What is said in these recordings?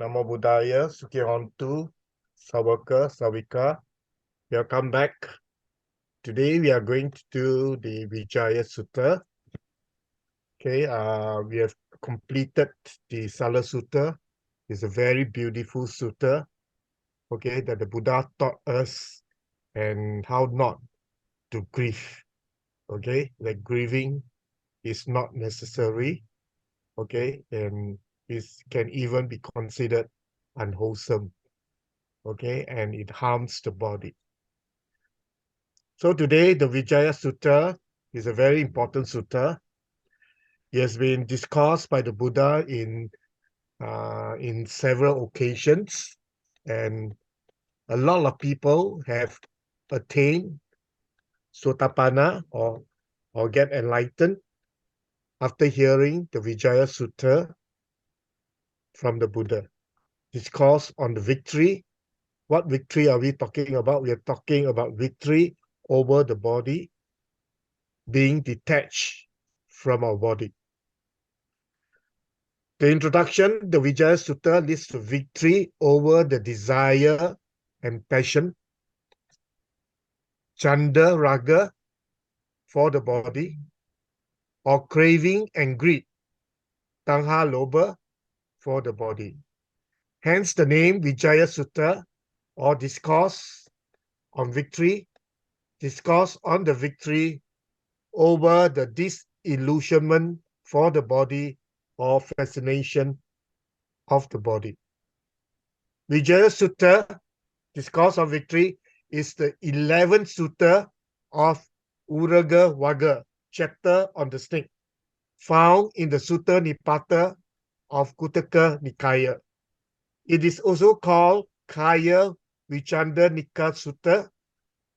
Namo Buddhaya, Sukhihotu, Sawaka, Sawika. Welcome back. Today we are going to do the Vijaya Sutta. Okay, we have completed the Salla Sutta. It's a very beautiful sutta, okay, that the Buddha taught us and how not to grieve. Okay, like grieving is not necessary, okay, and it can even be considered unwholesome, okay, and it harms the body. So today, the Vijaya Sutta is a very important sutta. It has been discussed by the Buddha in several occasions, and a lot of people have attained Sotapanna or get enlightened after hearing the Vijaya Sutta from the Buddha. Discourse on the victory. What victory are we talking about? We are talking about victory over the body, being detached from our body. The introduction, the Vijaya Sutta leads to victory over the desire and passion, chanda, raga, for the body, or craving and greed, tanha, lobha, for the body. Hence the name Vijaya Sutta, or discourse on victory, discourse on the victory over the disillusionment for the body or fascination of the body. Vijaya Sutta, discourse on victory, is the 11th sutta of Uraga Vaga, chapter on the snake, found in the Sutta Nipata of Kuttaka Nikaya. It is also called Kaya Vichanda Nika Sutta,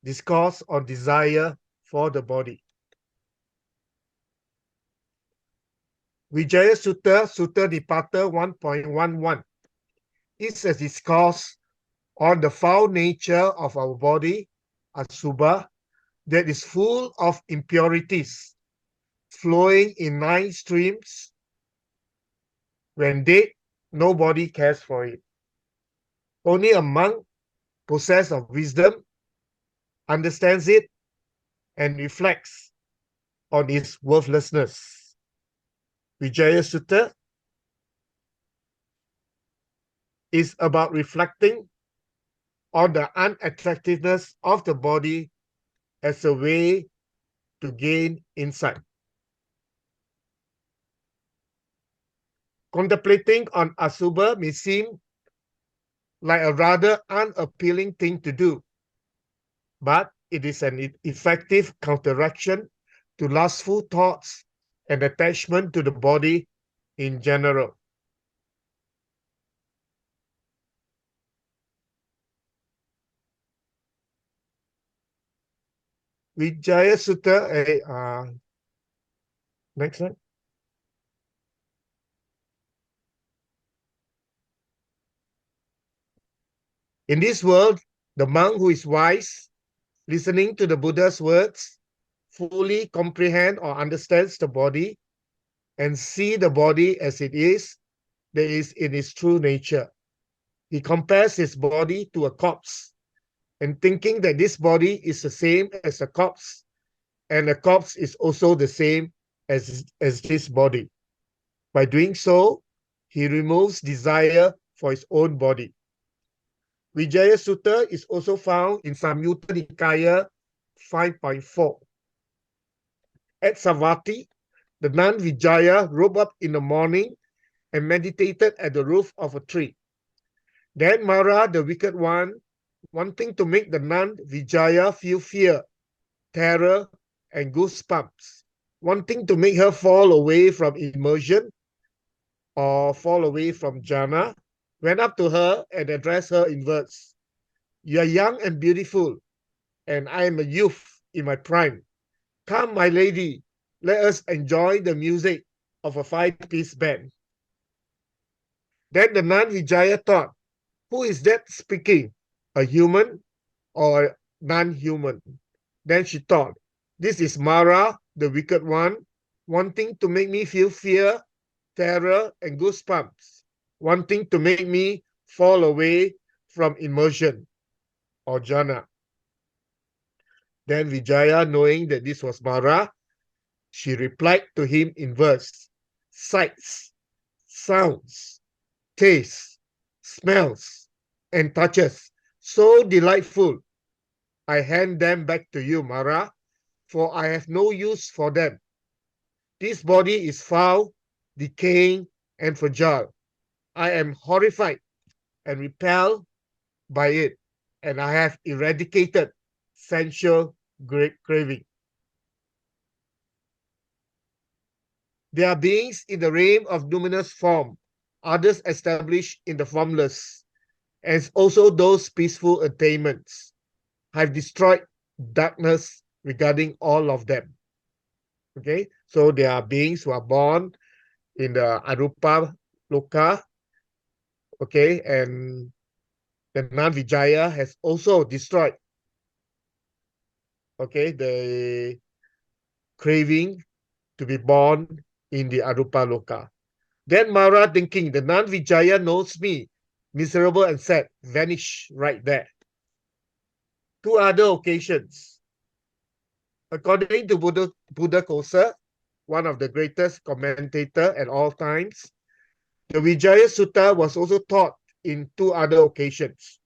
discourse on desire for the body. Vijaya Sutta, Sutta Nipata 1.11, is a discourse on the foul nature of our body, asubha, that is full of impurities, flowing in 9 streams. When dead, nobody cares for it. Only a monk possessed of wisdom understands it and reflects on its worthlessness. Vijaya Sutta is about reflecting on the unattractiveness of the body as a way to gain insight. Contemplating on asubha may seem like a rather unappealing thing to do, but it is an effective counteraction to lustful thoughts and attachment to the body in general. Vijaya Sutta, next one. In this world, the monk who is wise, listening to the Buddha's words, fully comprehend or understands the body and see the body as it is, that is in its true nature. He compares his body to a corpse and thinking that this body is the same as a corpse and a corpse is also the same as this body. By doing so, he removes desire for his own body. Vijaya Sutta is also found in Samyutta Nikaya 5.4. At Savatthi, the nun Vijaya rose up in the morning and meditated at the roof of a tree. Then Mara, the wicked one, wanting to make the nun Vijaya feel fear, terror, and goosebumps, wanting to make her fall away from immersion or fall away from jhana, went up to her and addressed her in verse. You are young and beautiful, and I am a youth in my prime. Come, my lady, let us enjoy the music of a 5-piece band. Then the nun Vijaya thought, who is that speaking? A human or a non-human? Then she thought, this is Mara, the wicked one, wanting to make me feel fear, terror, and goosebumps. wanting to make me fall away from immersion or jhana. Then Vijaya, knowing that this was Mara, she replied to him in verse: sights, sounds, tastes, smells, and touches, so delightful, I hand them back to you, Mara, for I have no use for them. This body is foul, decaying, and fragile. I am horrified and repelled by it, and I have eradicated sensual craving. There are beings in the realm of luminous form, others established in the formless, and also those peaceful attainments. I have destroyed darkness regarding all of them. Okay, so there are beings who are born in the Arupa Loka, okay, and the non-Vijaya has also destroyed, okay, the craving to be born in the Arupa Loka. Then Mara, thinking, the non-Vijaya knows me, miserable and sad, vanish right there. Two other occasions. According to Buddha Kosa, one of the greatest commentator at all times, the Vijaya Sutta was also taught in two other occasions.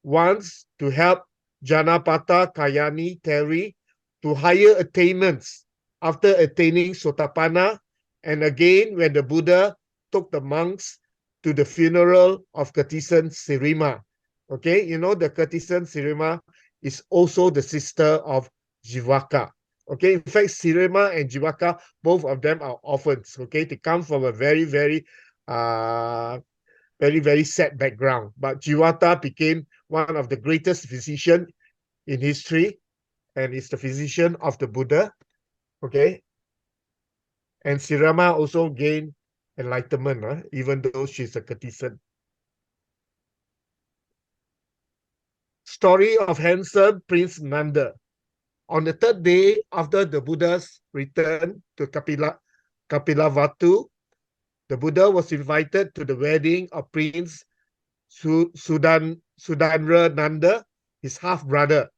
Once to help Janapata Kayani Teri to higher attainments after attaining Sotapanna, and again when the Buddha took the monks to the funeral of courtesan Sirima. Okay, you know the courtesan Sirima is also the sister of Jivaka. Okay, in fact, Sirima and Jivaka, both of them are orphans. Okay, they come from a very, very sad background. But Jivata became one of the greatest physicians in history and is the physician of the Buddha. Okay. And Sirama also gained enlightenment, even though she's a courtesan. Story of handsome Prince Nanda. On the third day after the Buddha's return to Kapilavatu, the Buddha was invited to the wedding of Prince Sudanra Nanda, his half-brother,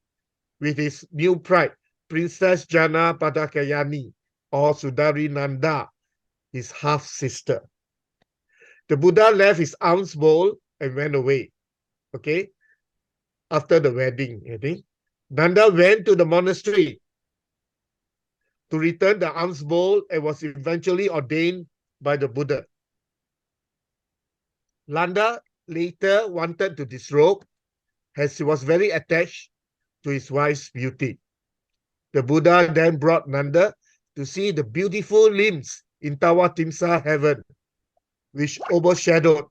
with his new bride, Princess Jana Padakayani, or Sudari Nanda, his half-sister. The Buddha left his alms bowl and went away. Okay, after the wedding, I think. Nanda went to the monastery to return the alms bowl and was eventually ordained by the Buddha. Nanda later wanted to disrobe as he was very attached to his wife's beauty. The Buddha then brought Nanda to see the beautiful limbs in Tawatimsa heaven, which overshadowed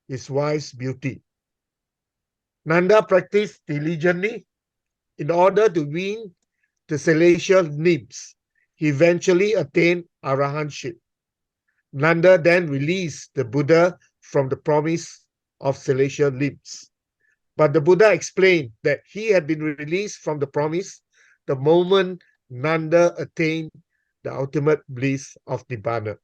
his wife's beauty. Nanda practiced diligently in order to win the celestial limbs. He eventually attained arahantship. Nanda then released the Buddha from the promise of celestial limbs. But the Buddha explained that he had been released from the promise the moment Nanda attained the ultimate bliss of Nibbana.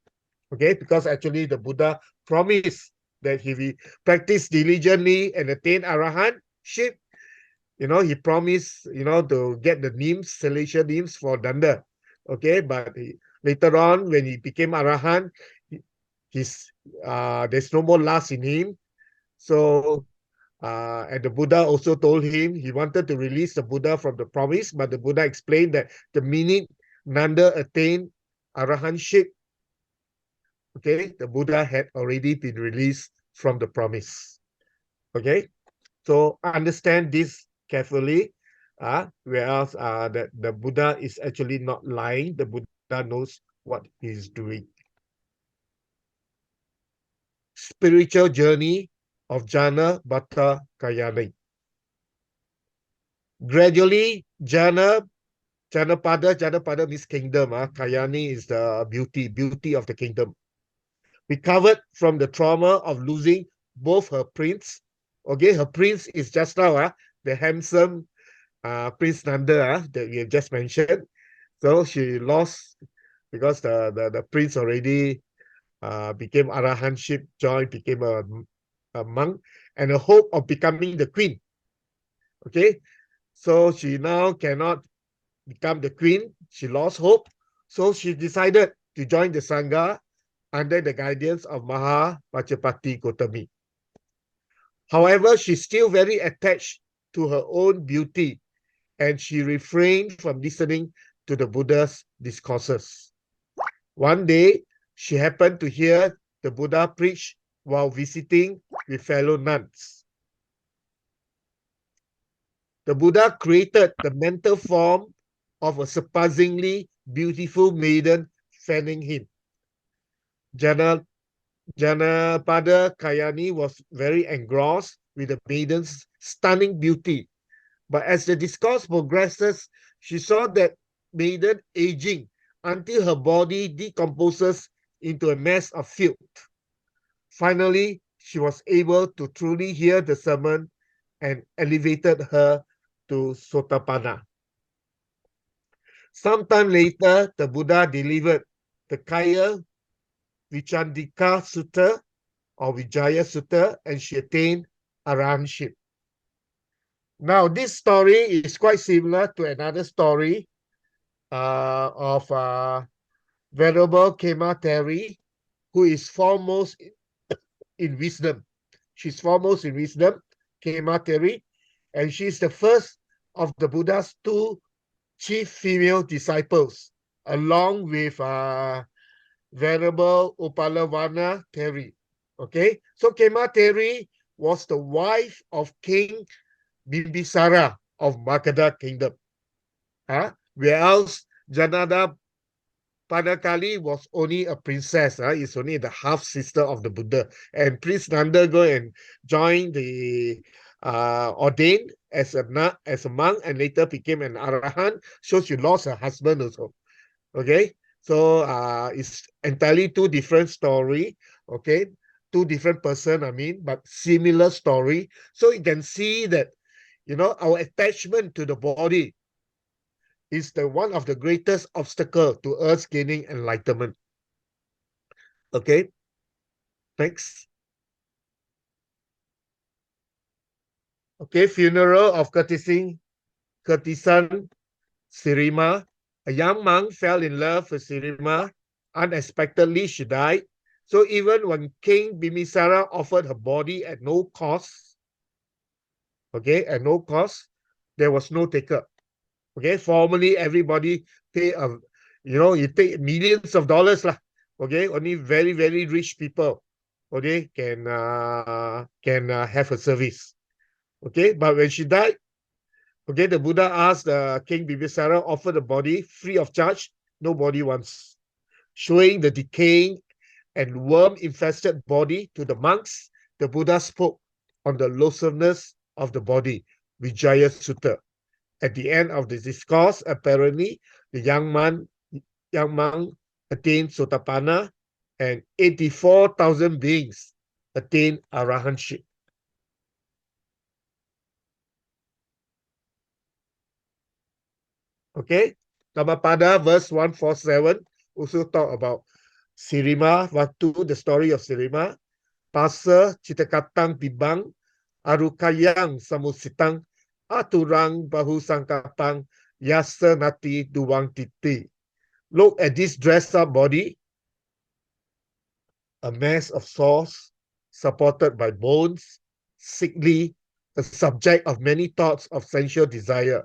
Okay, because actually the Buddha promised that if he practiced diligently and attained arahantship, he promised, to get the names, celestial names for Nanda. Okay, but later on, when he became arahant, there's no more lust in him. So, and the Buddha also told him he wanted to release the Buddha from the promise, but the Buddha explained that the minute Nanda attained arahantship, okay, the Buddha had already been released from the promise. Okay, so understand this carefully. Whereas that the Buddha is actually not lying. The Buddha knows what he's doing. Spiritual journey of Jana Bhatta Kayani. Gradually, Janapada means kingdom. Kayani is the beauty of the kingdom. Recovered from the trauma of losing both her prince. Okay, her prince is just now the handsome Prince Nanda that we have just mentioned. So she lost because the prince already became arahantship, joined, became a monk, and a hope of becoming the queen. Okay, so she now cannot become the queen. She lost hope. So she decided to join the Sangha under the guidance of Maha Pachapati Gotami. However, she's still very attached to her own beauty, and she refrained from listening to the Buddha's discourses. One day, she happened to hear the Buddha preach while visiting with fellow nuns. The Buddha created the mental form of a surprisingly beautiful maiden fanning him. Janapada Kayani was very engrossed with the maiden's stunning beauty. But as the discourse progresses, she saw that maiden aging until her body decomposes into a mass of filth. Finally, she was able to truly hear the sermon and elevated her to Sotapanna. Sometime later, the Buddha delivered the Kaya Vichandika Sutta or Vijaya Sutta, and she attained arahantship. Now, this story is quite similar to another story of Venerable Kema Terry, who is foremost in wisdom. She's foremost in wisdom, Kema Terry, and she's the first of the Buddha's two chief female disciples, along with Venerable Upalavarna Terry. Okay, so Kema Terry was the wife of King Bimbisara of Magadha Kingdom. Whereas Janada Padakali was only a princess. Is only the half sister of the Buddha. And Prince Nanda go and join the ordained as a monk and later became an arahant. So she lost her husband also. Okay, so it's entirely two different story. Okay, two different person. I mean, but similar story. So you can see that our attachment to the body is the one of the greatest obstacle to us gaining enlightenment. Okay, next. Okay, funeral of courtesan Sirima. A young monk fell in love with Sirima. Unexpectedly, she died. So even when King Bimisara offered her body at no cost, okay, at no cost, there was no taker. Okay, formerly everybody pay you take millions of dollars lah. Okay, only very very rich people, okay, can have a service. Okay, but when she died, okay, the Buddha asked King Bimbisara offer the body free of charge. Nobody wants, showing the decaying and worm-infested body to the monks. The Buddha spoke on the loathsomeness of the body, Vijaya Sutta. At the end of the discourse, apparently, the young monk attained Sotapanna, and 84,000 beings attained arahantship. Okay, Dhammapada verse 147 also talk about Sirima Watu, the story of Sirima. Pasa Citakatang Bibang, Arukayang Samusitang, Aturang Bahu Sangkapang, Yasa Nati Duwang Titi. Look at this dressed up body, a mass of sores, supported by bones, sickly, a subject of many thoughts of sensual desire.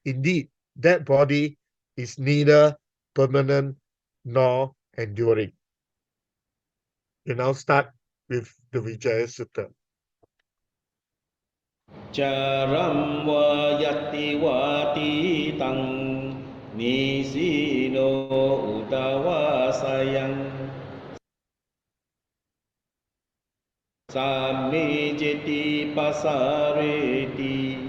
Indeed, that body is neither permanent nor enduring. You now start with the Vijaya Sutta. Charam vayati vati tang nisino utavasayang Sami jeti pasareti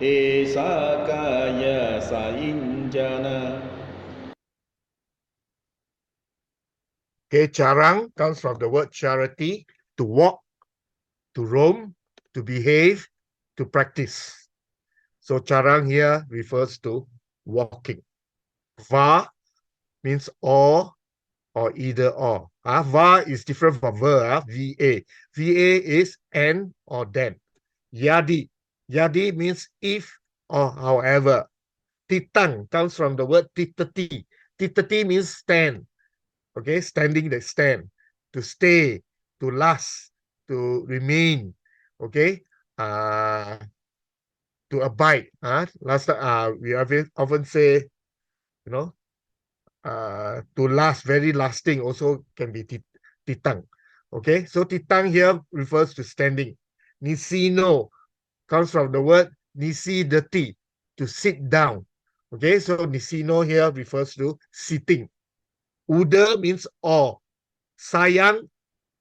esa kaya sainjana. Okay, charang comes from the word charity, to walk, to roam, to behave, to practice. So charang here refers to walking. Va means all or either or. Va is different from ver, VA. VA is and or then. Yadi. Yadi means if or however. Titang comes from the word titati. Titati means stand. Okay, standing the stand. To stay, to last, to remain. Okay, to abide. Last we often say, you know, to last, very lasting also can be titang. Okay, so titang here refers to standing. Nisino comes from the word nisidati, to sit down. Okay, so nisino here refers to sitting. Uda means all. Sayang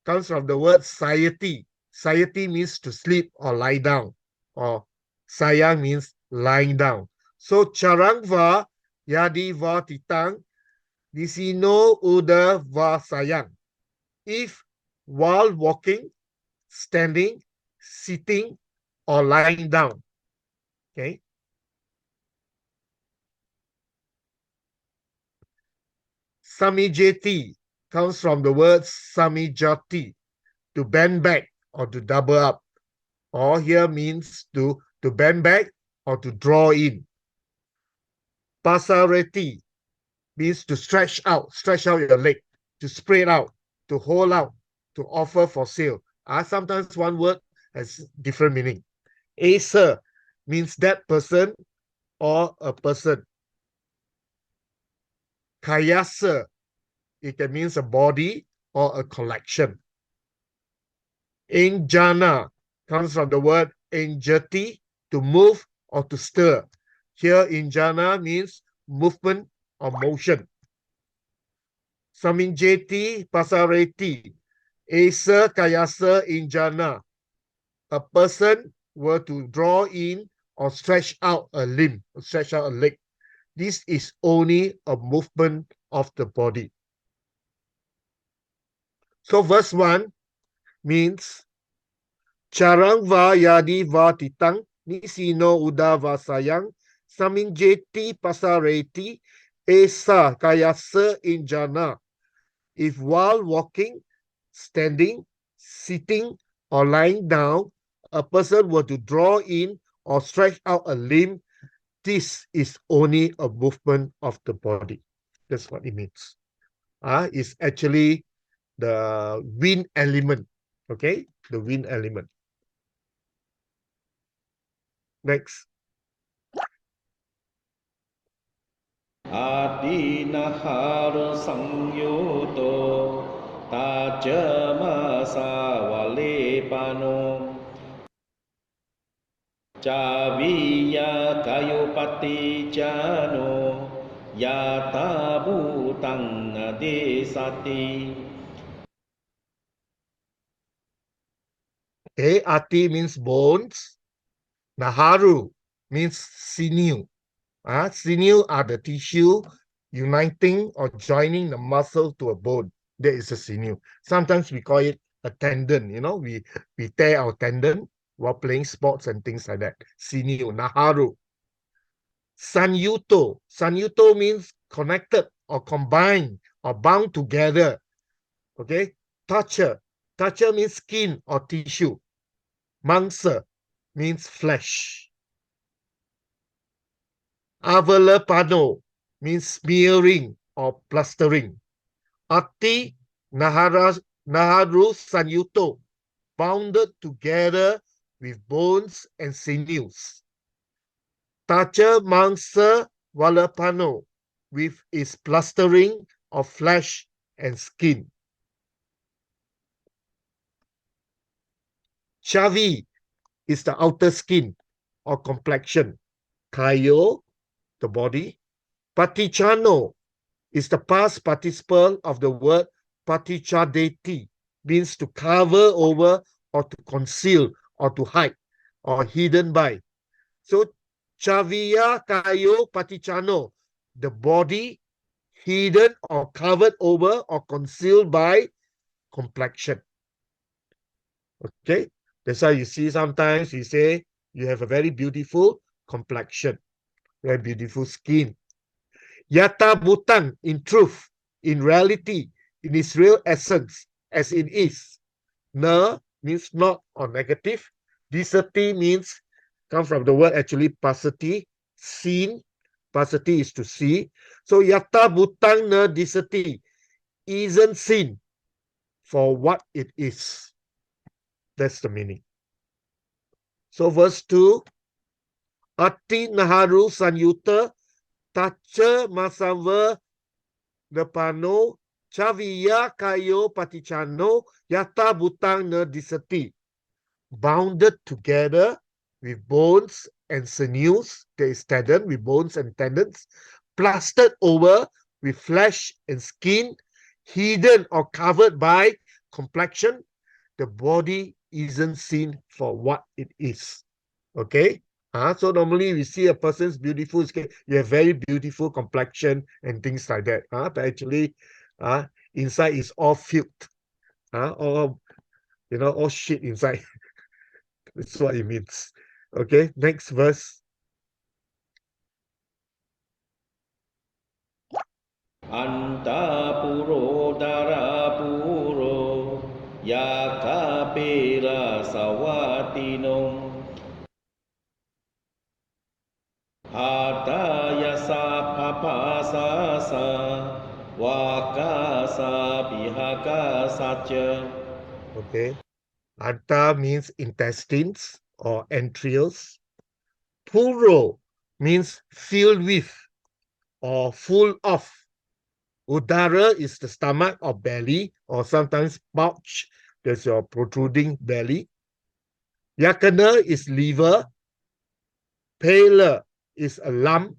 comes from the word sayati. Sayati means to sleep or lie down. Or sayang means lying down. So charang va, yadi va titang, disino uda va sayang. If while walking, standing, sitting, or lying down. Okay. Samijeti comes from the word samijati, to bend back or to double up. Or here means to bend back or to draw in. Pasareti means to stretch out your leg, to spread out, to hold out, to offer for sale. Sometimes one word has different meaning. Asa means that person or a person. Kayasa, it can mean a body or a collection. Enjana comes from the word enjati, to move or to stir. Here enjana means movement or motion. Saminjeti pasareti, asa kayasa enjana. A person were to draw in or stretch out a limb, or stretch out a leg. This is only a movement of the body. So verse 1 means Charang va yadi va titang, nisino uda va sayang, saminjeti pasareti, esa kayasa injana. If while walking, standing, sitting, or lying down, a person were to draw in or stretch out a limb, this is only a movement of the body. That's what it means. It's actually the wind element. Okay, the wind element. Next. Adinahara Sanyoto Tajamasa Valepano Caviya Kayopati Jano Yata Bhutang Adesati. Ati means bones. Naharu means sinew. Sinew are the tissue uniting or joining the muscle to a bone. That is a sinew. Sometimes we call it a tendon. You know, we tear our tendon while playing sports and things like that. Sinew, naharu. Sanyuto. Sanyuto means connected or combined or bound together. Okay. Tacha. Tacha means skin or tissue. Mangsa means flesh. Avalepano means smearing or plastering. Ati Naharu Sanyuto, bounded together with bones and sinews. Tacha Mangsa Valepano, with its plastering of flesh and skin. Chavi is the outer skin or complexion. Kayo, the body. Patichano is the past participle of the word patichadeti, means to cover over or to conceal or to hide or hidden by. So chaviya kayo patichano, the body hidden or covered over or concealed by complexion. Okay, that's why you see sometimes you say you have a very beautiful complexion, very beautiful skin. Yata Bhutan, in truth, in reality, in its real essence, as it is. Na means not or negative. Disati means come from the word actually pasati, seen. Pasati is to see. So yata butang na disati isn't seen for what it is. That's the meaning. So verse 2, Ati naharu sanyuta tacha masava nepano chaviya kayo patichano yata butang na disati. Bounded together with bones and sinews, there is tendon with bones and tendons, plastered over with flesh and skin, hidden or covered by complexion, the body isn't seen for what it is. Okay? So normally we see a person's beautiful skin, you have very beautiful complexion and things like that. But actually, inside is all filth. All, all shit inside. That's what it means. Okay, next verse. Anta puro dara puro yaka pera sawatino hata yasa papasasa wakasa pihaka sacha. Okay, Anta means intestines or entrails. Puro means filled with or full of. Udara is the stomach or belly, or sometimes pouch. There's your protruding belly. Yakana is liver. Pela is a lump.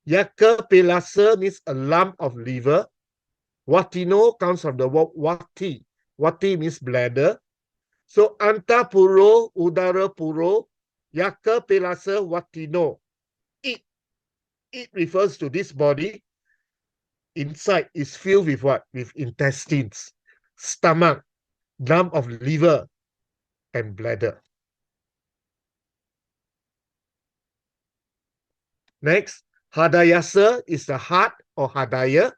Yaka pelasa means a lump of liver. Watino comes from the word wati. Wati means bladder. So anta puro, udara puro, yaka pelasa watino. It refers to this body. Inside is filled with what? With intestines, stomach, lump of liver, and bladder. Next, hadayasa is the heart or hadaya.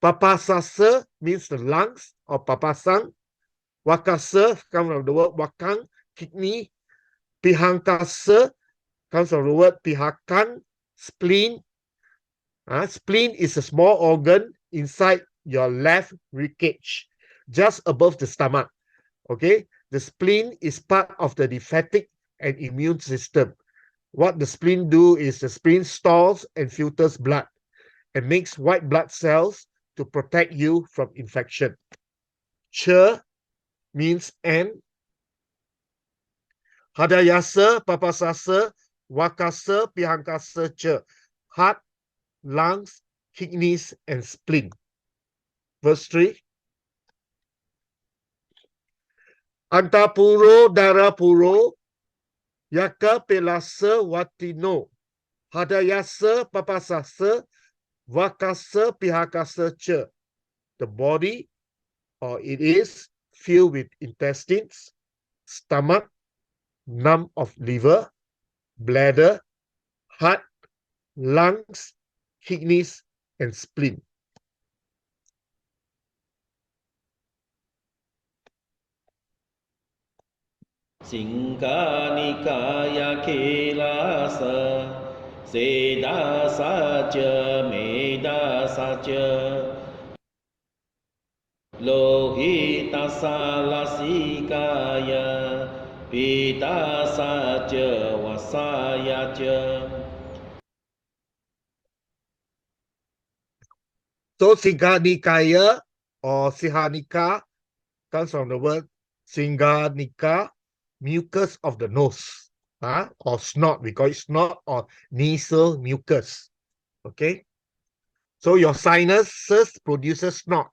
Papasasa means the lungs or papasang. Wakasa comes from the word wakang, kidney. Pihangkasa comes from the word pihakang, spleen. Spleen is a small organ inside your left ribcage, just above the stomach. Okay, the spleen is part of the lymphatic and immune system. What the spleen do is the spleen stores and filters blood and makes white blood cells to protect you from infection. Che means and. Hadayasa, papasasa, wakasa, pihangkasa, che. Heart, lungs, kidneys, and spleen. Verse 3. Antapuro, darapuro, yaka pelasa watino. Hadayasa, papasasa, vakasa, pihakasa, che. The body, or it is, filled with intestines, stomach, lump of liver, bladder, heart, lungs, kidneys, and spleen. Singhanikaya kelasa sedasa cha medasa cha lohitasa lasikaya pitasa cha vasaya cha. So Singhanikaya or Sihanika comes from the word Singhanika, mucus of the nose, or snot. We call it snot or nasal mucus. Okay, so your sinuses produces snot.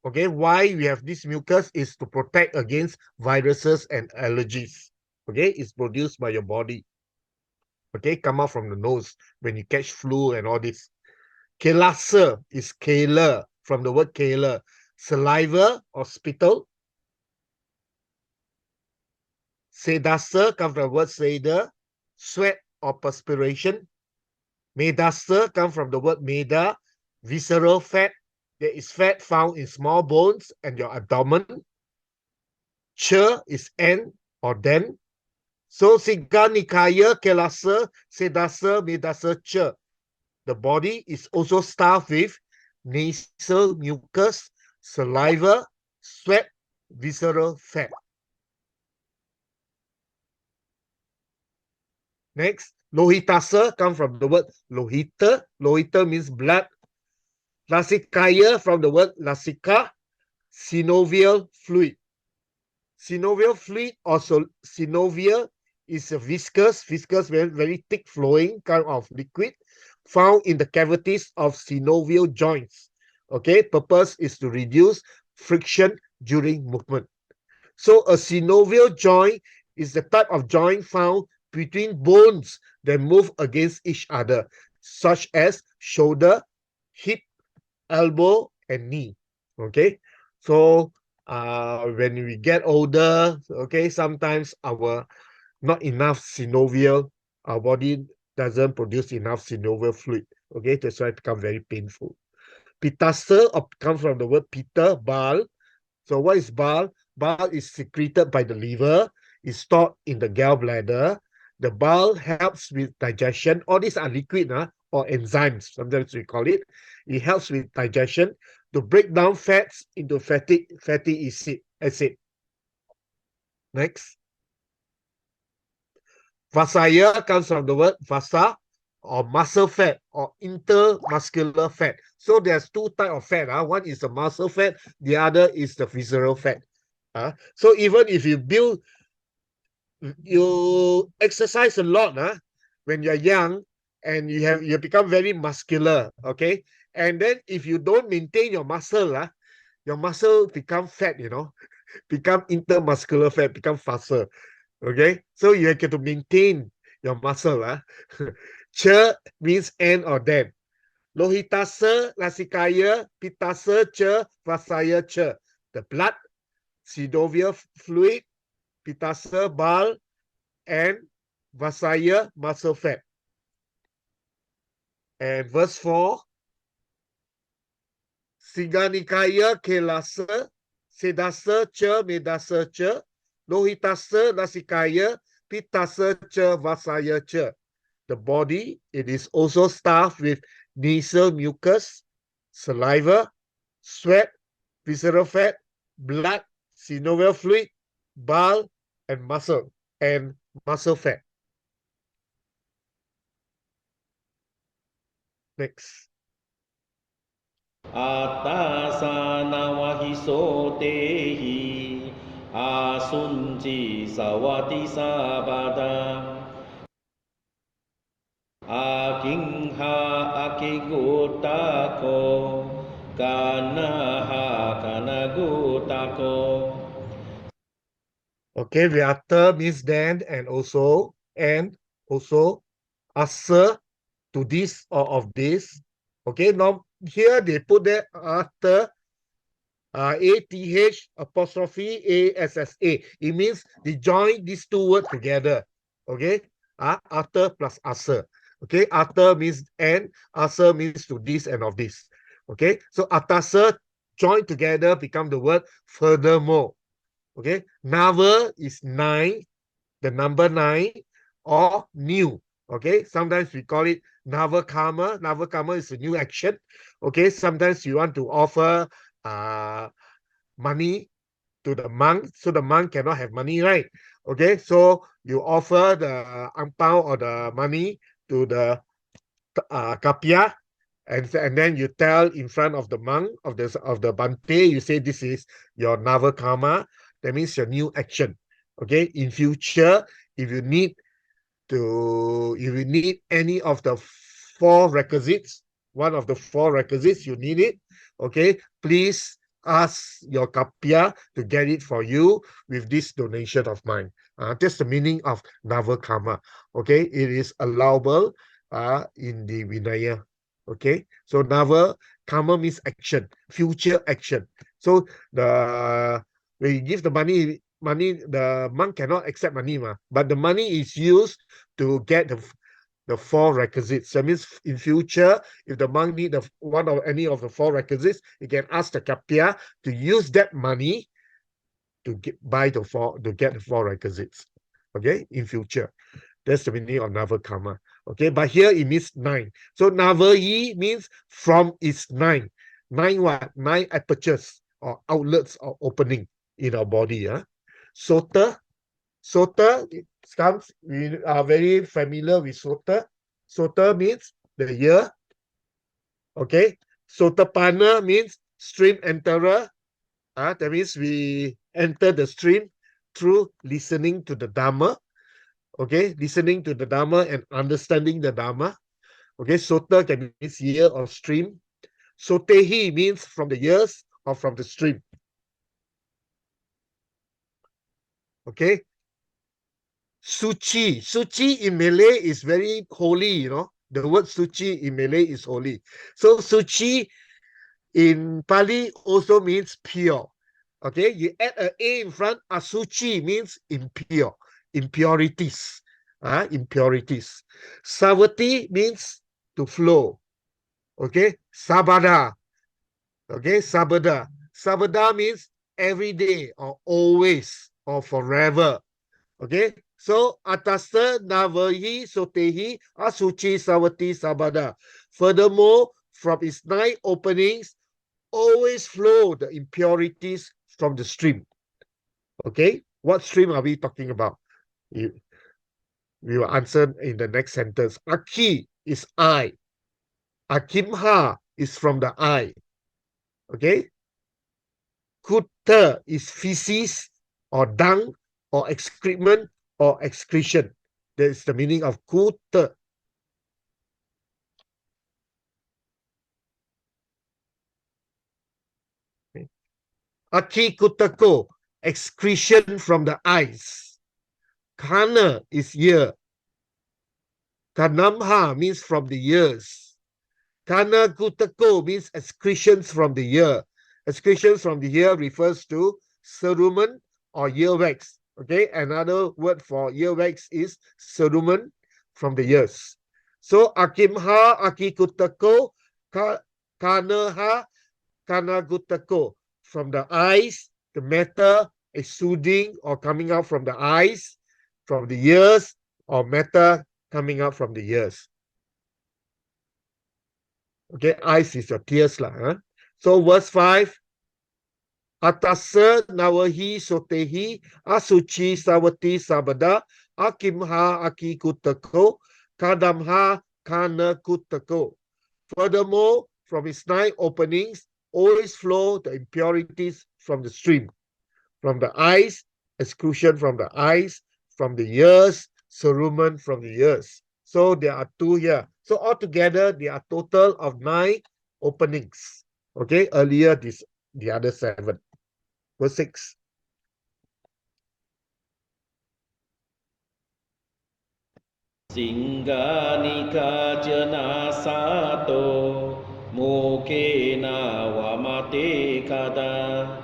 Okay, why we have this mucus is to protect against viruses and allergies. Okay, it's produced by your body. Okay, come out from the nose when you catch flu and all this. Kelasa is kala, from the word kala, saliva or spittle. Sedasa comes from the word seda, sweat or perspiration. Medasa comes from the word meda, visceral fat. there is fat found in small bones and your abdomen. Cha is N or then. So Sigga Nikaya Kelasa Sedasa Medasa Cha. The body is also stuffed with nasal mucus, saliva, sweat, visceral fat. Next, Lohitasa comes from the word Lohita. Lohita means blood. Lasikaya from the word Lasika, synovial fluid. Synovial fluid or synovia is a viscous, very thick flowing kind of liquid found in the cavities of synovial joints. Okay, purpose is to reduce friction during movement. So a synovial joint is the type of joint found between bones that move against each other, such as shoulder, hip, elbow, and knee. Okay, so when we get older, okay, sometimes our not enough synovial, our body doesn't produce enough synovial fluid. Okay, that's why it becomes very painful. Pitasa comes from the word pita, bile. So what is bile? Bile is secreted by the liver, is stored in the gallbladder. The bile helps with digestion. All these are liquid or enzymes, sometimes we call it. It helps with digestion to break down fats into fatty acid. Next. Vasaya comes from the word vasa or muscle fat or intermuscular fat. So there's two types of fat. One is the muscle fat, the other is the visceral fat. So even if you exercise a lot when you're young and you become very muscular, okay? And then if you don't maintain your muscle become fat, become intermuscular fat, become faster. Okay, so you have to maintain your muscle. Cha means and or then. Lohitasa, lasikaya, pitasa, cha, vasaya, cha. The blood, synovial fluid, pitasa, bile, and vasaya, muscle fat. And verse 4, Siganikaya, kelasa, sedasa, cha, medasa, cha. Lohitasa, lasikaya, pitasa, cha, vasaya, cha. The body, it is also stuffed with nasal mucus, saliva, sweat, visceral fat, blood, synovial fluid, bile, and muscle fat. Next. Atasana wahiso tehi asunci sawati sabada akingha akigutako kanaha kanagutako. Okay, Vyata means then and also asa to this or of this. Okay, now here they put there after ATH apostrophe ASSA. It means they join these two words together. Okay, after plus asa. Okay, after means and, asa means to this and of this. Okay, so atasa joined together become the word furthermore. Okay, nava is 9, the number 9, or new. Okay, sometimes we call it navakama. Navakama is a new action. Okay, sometimes you want to offer money to the monk, so the monk cannot have money, right? Okay, so you offer the ang pao or the money to the kapia, and then you tell in front of the monk of the bante, you say this is your navakama. That means your new action. Okay, in future, if you need any of the 4 requisites, one of the 4 requisites, you need it. Okay, please ask your kapya to get it for you with this donation of mine. That's the meaning of navakama. Okay, it is allowable in the Vinaya. Okay, so navakama means action, future action. So when you give the money, the monk cannot accept money, but the money is used to get the the 4 requisites. That means in future, if the monk need one or any of the 4 requisites, he can ask the kapya to use that money to get the 4 requisites. Okay, in future. That's the meaning of Navakama. Okay, but here it means 9. So Navayi means from its 9. 9 what? 9 apertures or outlets or opening in our body. Sota. Sota, it comes, we are very familiar with Sota. Sota means the ear. Okay. Sotapana means stream enterer. That means we enter the stream through listening to the Dhamma. Okay, listening to the Dhamma and understanding the Dhamma. Okay, Sota can mean ear or stream. Sotehi means from the ears or from the stream. Okay. Suci. Suci in Malay is very holy, The word suci in Malay is holy. So suci in Pali also means pure. Okay, you add an A in front, asuci means impure, impurities. Impurities. Savati means to flow. Okay, sabada. Okay, sabada. Sabada means every day or always or forever. Okay, so atasa navahi sotehi asuci savati sabada. Furthermore, from its 9 openings, always flow the impurities from the stream. Okay, what stream are we talking about? We will answer in the next sentence. Aki is eye. Akimha is from the eye. Okay. Kutta is feces or dung or excrement or excretion. That is the meaning of kutta. Okay. Aki kuttako, excretion from the eyes. Kana is ear. Kanamha means from the ears. Kana kutako means excretions from the ear. Excretions from the ear refers to cerumen or earwax. Okay, another word for earwax is cerumen from the ears. So akimha akikutako, kanaha kanagutako, from the eyes, the matter exuding or coming out from the eyes, from the ears, or matter coming out from the ears. Okay, eyes is your tears lah. So verse 5, atasa nawahi sotehi asuci sawati sabada akimha akikutako kadamha kana kutako. Furthermore, from its 9 openings, always flow the impurities from the stream. From the eyes, exclusion from the eyes, from the ears, cerumen from the ears. So there are 2 here. So altogether, there are total of 9 openings. Okay, earlier the other 7. Verse 6. Singanika jana sato mukena wamate kada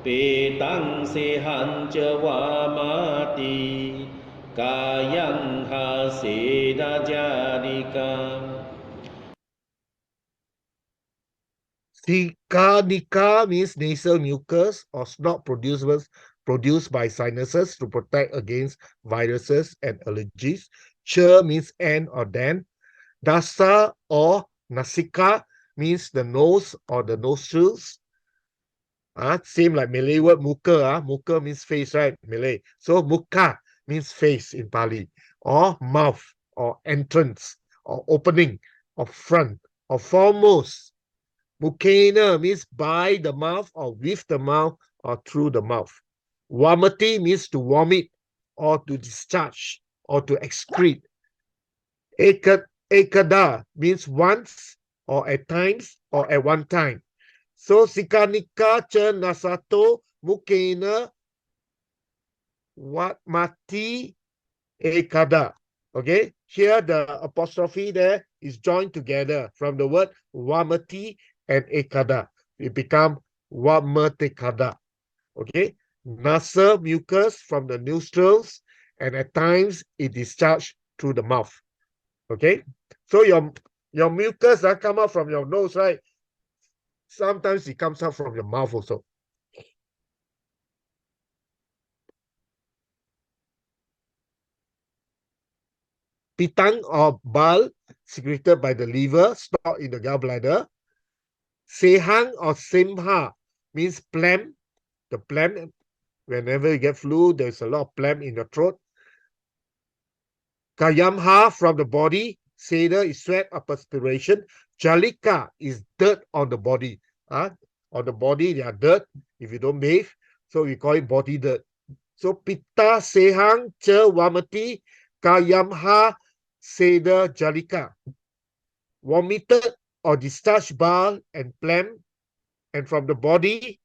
petang sehan wamati kayang haseda jarika. Sikanika means nasal mucus or snot produced by sinuses to protect against viruses and allergies. Cha means and or then. Dasa or nasika means the nose or the nostrils. Same like Malay word muka. Muka means face, right? Malay. So muka means face in Pali. Or mouth or entrance or opening or front or foremost. Mukena means by the mouth or with the mouth or through the mouth. Vamati means to vomit or to discharge or to excrete. Ekada means once or at times or at one time. So sikanika cha nasato mukena mati ekada. Okay, here the apostrophe there is joined together from the word vamati and ekada. It become vamatekada. Okay, nasal mucus from the nostrils, and at times it discharges through the mouth. Okay, so your mucus come out from your nose, right? Sometimes it comes out from your mouth also. Pitang or bile secreted by the liver, stored in the gallbladder. Sehang or simha means phlegm. The phlegm, whenever you get flu, there's a lot of phlegm in your throat. Kayamha from the body. Seda is sweat or perspiration. Jalika is dirt on the body. On the body, there are dirt if you don't bathe. So we call it body dirt. So pitta, sehang, cha, vamati, kayamha, seda, jalika. Vomited or discharged bile and phlegm, and from the body,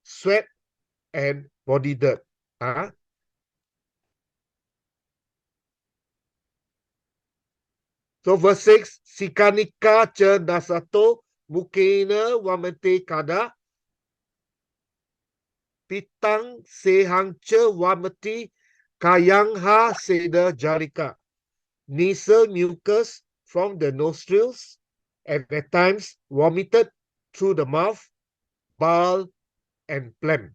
sweat and body dirt. So verse 6, Sikanika cha nasato mukena vamate kada pitang sehang cha vamati kayangha seda jarika. Nasal mucus from the nostrils and at times vomited through the mouth, bile and phlegm.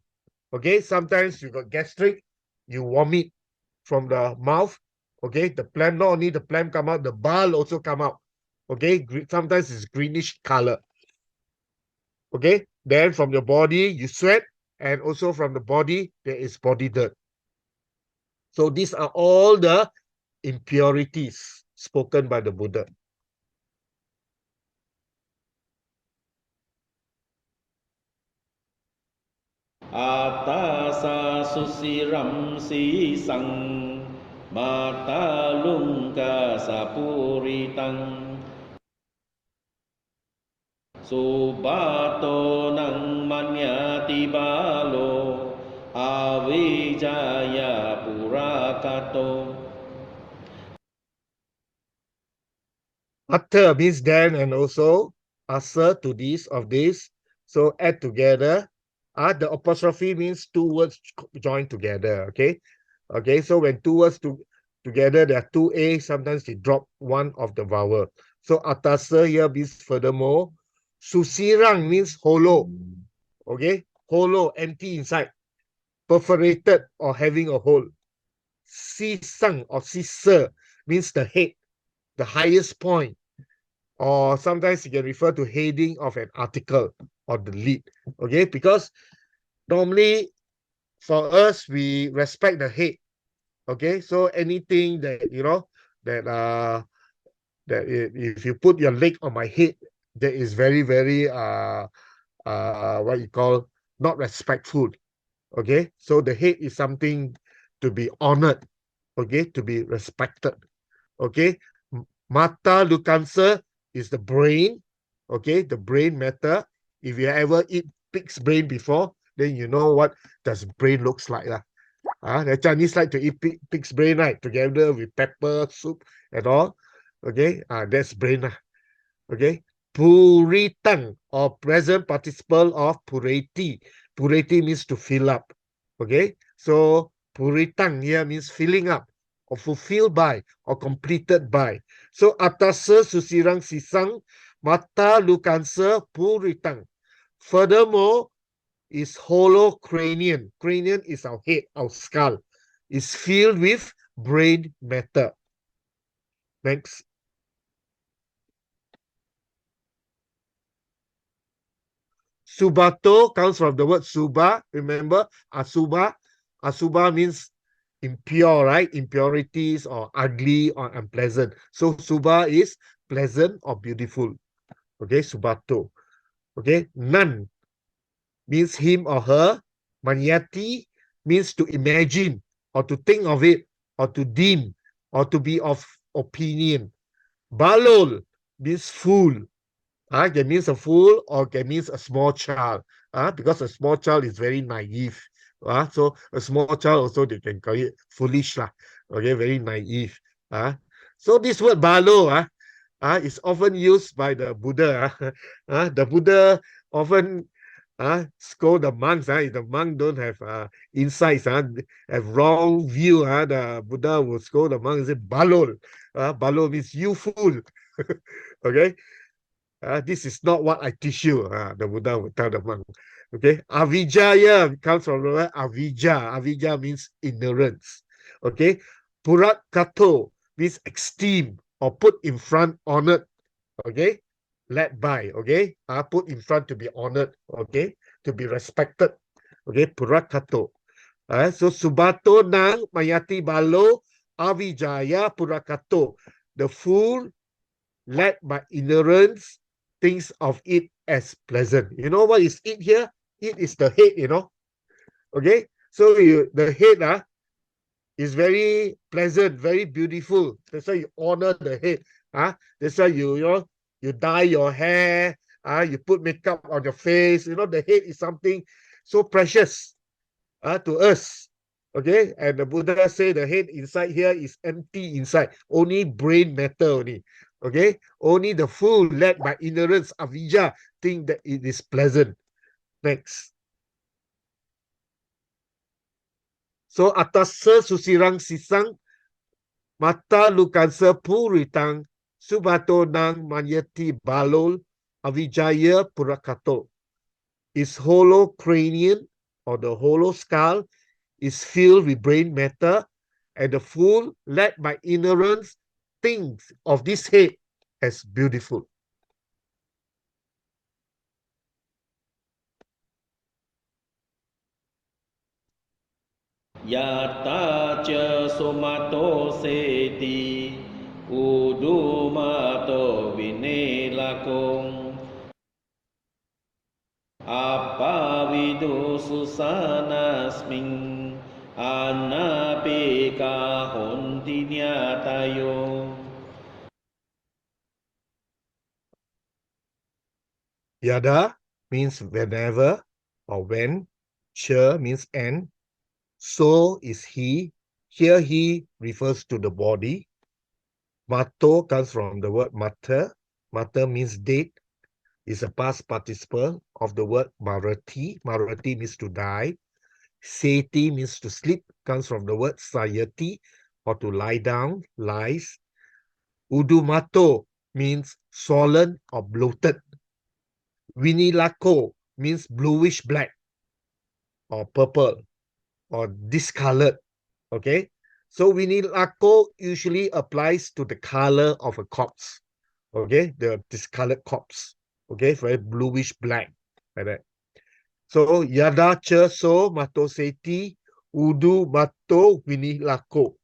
Okay, sometimes you got gastric, you vomit from the mouth. Okay, the phlegm, not only the phlegm come out, the bile also come out. Okay, sometimes it's greenish color. Okay, then from your body, you sweat, and also from the body, there is body dirt. So these are all the impurities spoken by the Buddha. Atasa susiram sisang mata lungka sapuritang subato nang manyati balo avijaya purakato. Atta means then and also, asa to this, of this. So add together. The apostrophe means two words joined together. Okay. Okay. So when two words together, there are two A. Sometimes they drop one of the vowel. So atasa here means furthermore. Susirang means hollow. Okay. Hollow, empty inside. Perforated or having a hole. Sisang or sisa means the head, the highest point. Or sometimes you can refer to heading of an article or the lead. Okay, because normally for us we respect the head. Okay, so anything that that if you put your leg on my head, that is very what you call not respectful. Okay, so the head is something to be honored. Okay, to be respected. Okay, mata lukansa is the brain. Okay, the brain matter. If you ever eat pig's brain before, then you know what does brain looks like lah. The Chinese like to eat pig's brain, right? Together with pepper soup and all. Okay, that's brain lah. Okay, puritang or present participle of pureti. Pureti means to fill up. Okay, so puritang here means filling up or fulfilled by or completed by. So atasa susirang sisang mata lukansa puritang. Furthermore, is hollow cranium. Cranium is our head, our skull. Is filled with brain matter. Next. Subato comes from the word suba. Remember, asuba. Asuba means impure, right? Impurities or ugly or unpleasant. So suba is pleasant or beautiful. Okay, subato. Okay, none means him or her. Manyati means to imagine or to think of it or to deem or to be of opinion. Balol means fool. That means a fool or that means a small child. Because a small child is very naive. So a small child also they can call it foolish lah. Okay, very naive. So this word balo is often used by the Buddha. The Buddha often scold the monks. If the monk don't have insights, have wrong view, the Buddha will scold the monk and say, Balol. Balol means you fool. Okay. This is not what I teach you. The Buddha will tell the monk. Okay. Avijaya comes from the word avijja. Avijja means ignorance. Okay. Purakato means esteem or put in front, honored. Okay. Led by. Okay. Put in front to be honored. Okay. To be respected. Okay. Purakato. So Subato nang mayati balo avijaya purakato. The fool led by ignorance thinks of it as pleasant. You know what is it here? It is the head, Okay. So the head is very pleasant, very beautiful. That's why you honor the head. That's why you dye your hair, you put makeup on your face. The head is something so precious to us. Okay, and the Buddha say the head inside here is empty inside, only brain matter only. Okay, only the fool led by ignorance, avijja, think that it is pleasant. Next. So atasa susirang sisang mata lukansa puritang subato nang manyati balol avijaya purakato. Is hollow cranium or the hollow skull is filled with brain matter, and the fool led by ignorance thinks of this head as beautiful. Yata cha somato seti udumato vinelakong apavidu susanasming anapika honti nyatayo. Yada means whenever or when. Cha means and. So is he. Here he refers to the body. Mato comes from the word matter. Matter means date. Is a past participle of the word marati. Marati means to die. Seti means to sleep, comes from the word sayati, or to lie down, lies. Udumato means swollen or bloated. Vinilako means bluish black or purple or discolored. Okay, so vinilako usually applies to the color of a corpse. Okay, the discolored corpse. Okay, very bluish black, like that. So yada cha so mato seti udu mato vinilako.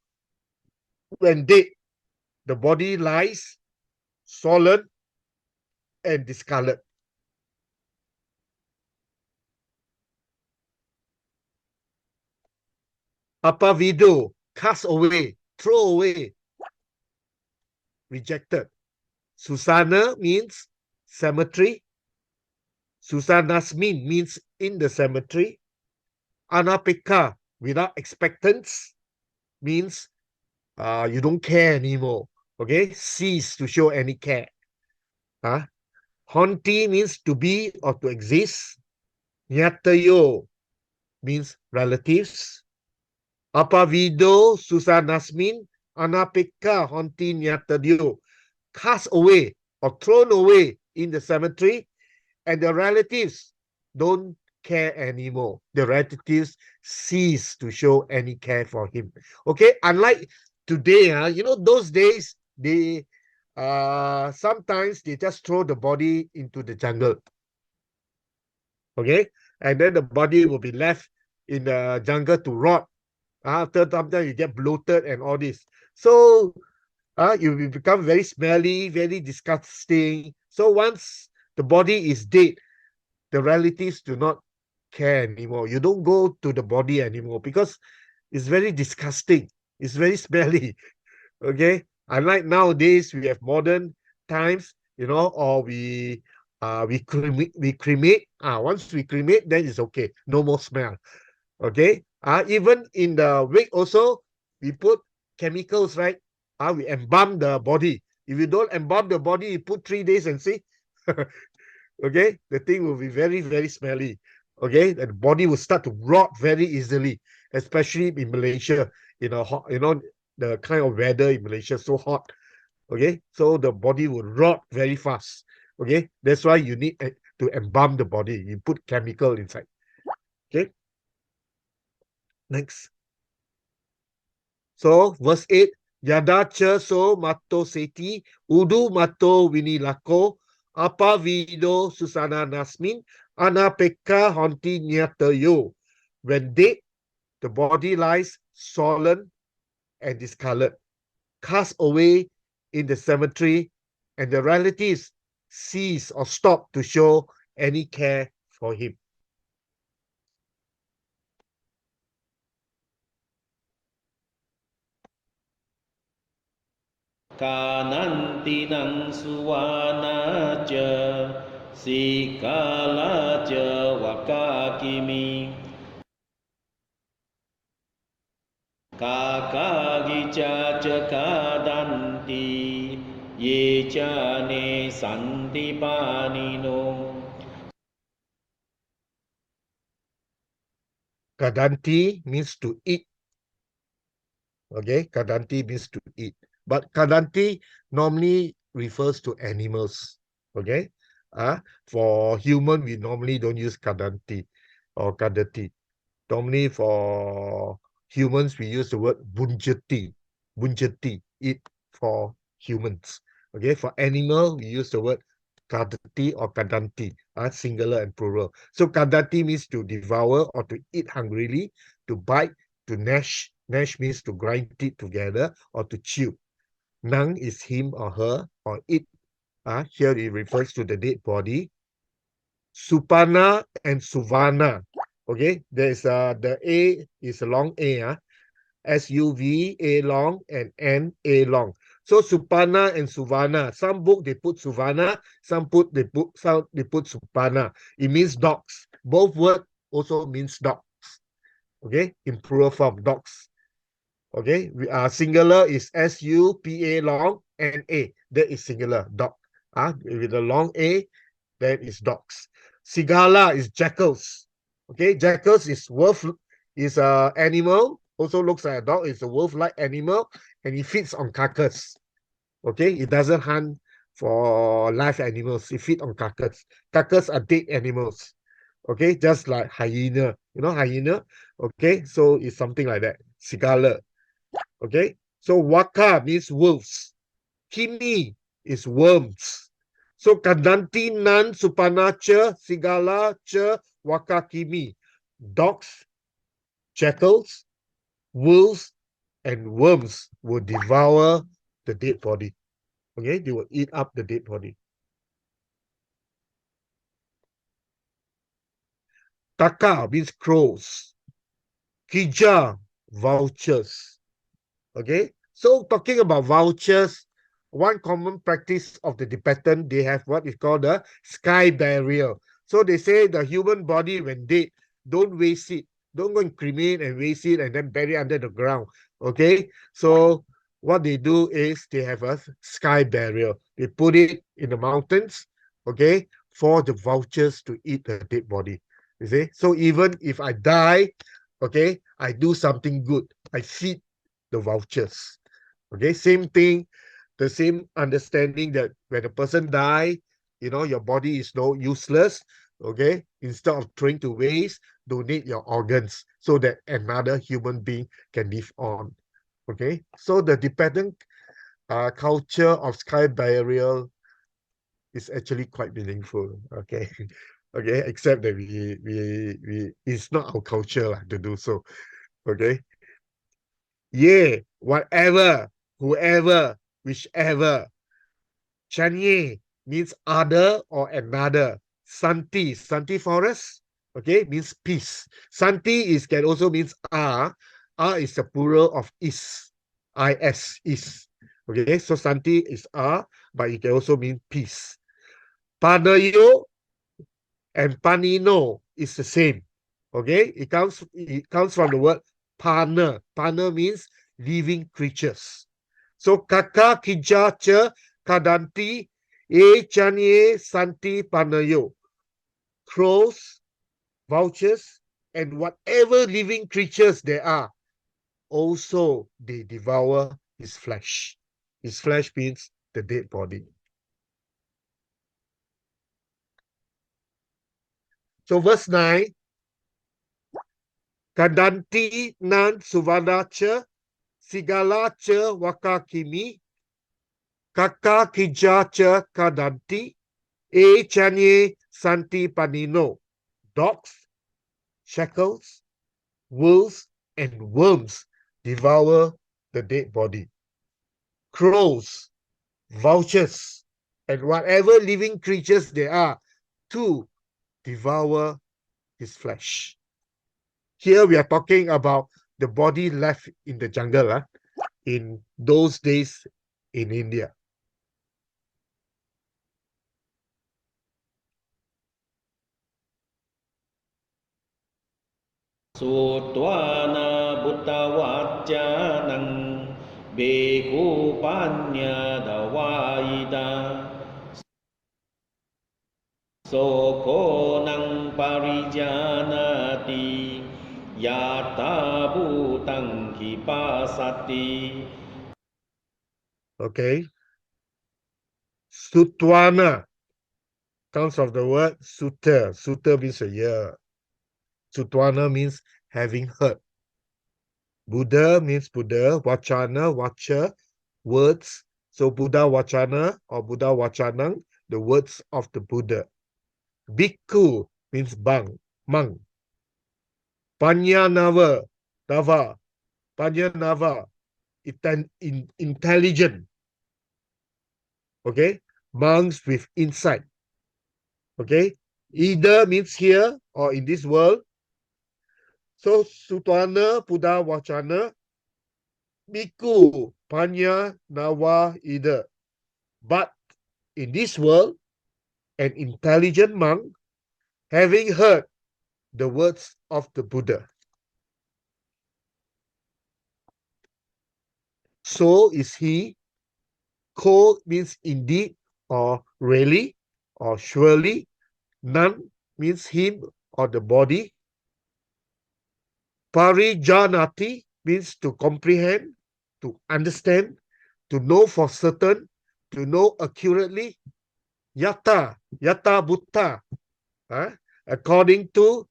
When dead, the body lies swollen and discolored. Apavido, cast away, throw away, rejected. Susana means cemetery. Susanasmin means in the cemetery. Anapeka, without expectance, means you don't care anymore. Okay, cease to show any care. Honti means to be or to exist. Nyatayo means relatives. Apavido susanasmin anapeka honti nyatayo. Cast away or thrown away in the cemetery, and the relatives don't care anymore. The relatives cease to show any care for him. Okay, unlike today, those days they sometimes they just throw the body into the jungle. Okay, and then the body will be left in the jungle to rot. After sometimes you get bloated and all this. So you will become very smelly, very disgusting. So once the body is dead, the relatives do not care anymore. You don't go to the body anymore because it's very disgusting. It's very smelly. Okay. Unlike nowadays, we have modern times, or we cremate. Once we cremate, then it's okay. No more smell. Okay. Even in the wake also, we put chemicals, right? We embalm the body. If you don't embalm the body, you put 3 days and see. Okay, the thing will be very, very smelly. Okay, and the body will start to rot very easily, especially in Malaysia, in a hot, the kind of weather in Malaysia so hot. Okay, so the body will rot very fast. Okay, that's why you need to embalm the body. You put chemical inside. Okay, next. So verse 8, Yada cha so mato seti, udu mato vinilako, apa vido susana nasmin, anapeka honti nyatayo. When dead, the body lies swollen and discolored, cast away in the cemetery, and the relatives cease or stop to show any care for him. Kanantinang suwana cha sikala cha wakakimi kakagija cha kadanti ye cha ne santipanino. Kadanti means to eat. Okay, Kadanti means to eat. But Kadanti normally refers to animals. Okay, for human, we normally don't use Kadanti or Kadati. Normally for humans, we use the word Bunjati. Bunjati, eat for humans. Okay, for animal, we use the word Kadati or Kadanti, singular and plural. So Kadati means to devour or to eat hungrily, to bite, to gnash. Gnash means to grind it together or to chew. Nang is him or her or it. Here it refers to the dead body. Supana and Suvana. Okay, there's the A is a long A, SUV A long and N A long. So Supana and Suvana. Some book they put Suvana, some they put Supana. It means dogs. Both word also means dogs. Okay, in plural form, dogs. Okay, singular is SUPA long and A. That is singular, dog. With a long A, that is dogs. Sigala is jackals. Okay, jackals is wolf, is a animal, also looks like a dog, it's a wolf-like animal, and it feeds on carcass. Okay, it doesn't hunt for live animals, it feeds on carcass. Carcass are dead animals. Okay, just like hyena. You know hyena? Okay, so it's something like that. Sigala. Okay, so waka means wolves. Kimi is worms. So kadanti nan supanacha sigala cha wakakimi. Dogs, jackals, wolves, and worms will devour the dead body. Okay, they will eat up the dead body. Taka means crows. Kija, vultures. Okay, so talking about vultures, one common practice of the Tibetan, they have what is called the sky burial. So they say the human body when dead, don't waste it. Don't go and cremate and waste it and then bury under the ground. Okay, so what they do is they have a sky burial. They put it in the mountains, okay, for the vultures to eat the dead body. You see, so even if I die, okay, I do something good. I feed the vultures. Okay, same thing, the same understanding that when a person die, your body is no useless. Okay, instead of throwing to waste, donate your organs so that another human being can live on. Okay, so the Tibetan culture of sky burial is actually quite meaningful. Okay, okay, except that we it's not our culture to do so. Okay, yeah, whatever, whoever, whichever. Chanye means other or another. Santi, Santi forest, okay, means peace. Santi can also means are. Are is the plural of is. Is. Okay, so Santi is are, but it can also mean peace. Panayo and panino is the same. Okay, it comes from the word pana. Pana means living creatures. So kaka kija cha kadanti E chanye santi panayo. Crows, vultures, and whatever living creatures there are, also they devour his flesh. His flesh means the dead body. So verse 9, Kadanti nan suvanacha sigalacha wakakimi kaka kijacha kadanti e chanye santi panino. Dogs, shackles, wolves, and worms devour the dead body. Crows, vultures, and whatever living creatures there are, to devour his flesh. Here we are talking about the body left in the jungle in those days in India. Sutwana Buddha Vajjanang Bhikkhu Panya Dawaida Soko Nang Parijanati Yata Bhutang Kipasati. Okay. Sutwana comes from the word sutta. Sutta means a year. Sutwana means having heard. Buddha means Buddha. Vachana, vacha, words. So Buddha Vachana or Buddha Vachanang, the words of the Buddha. Bhikkhu means monk. Panyanava, Nava, Panyanava, intelligent. Okay, monks with insight. Okay, either means here or in this world. So Sutwana, Buddha Vachana, Bhikkhu, Panya, Nawa, either. But in this world, an intelligent monk, having heard the words of the Buddha. So is he. Ko means indeed or really or surely. None means him or the body. Parijanati means to comprehend, to understand, to know for certain, to know accurately. Yata Buddha, according to,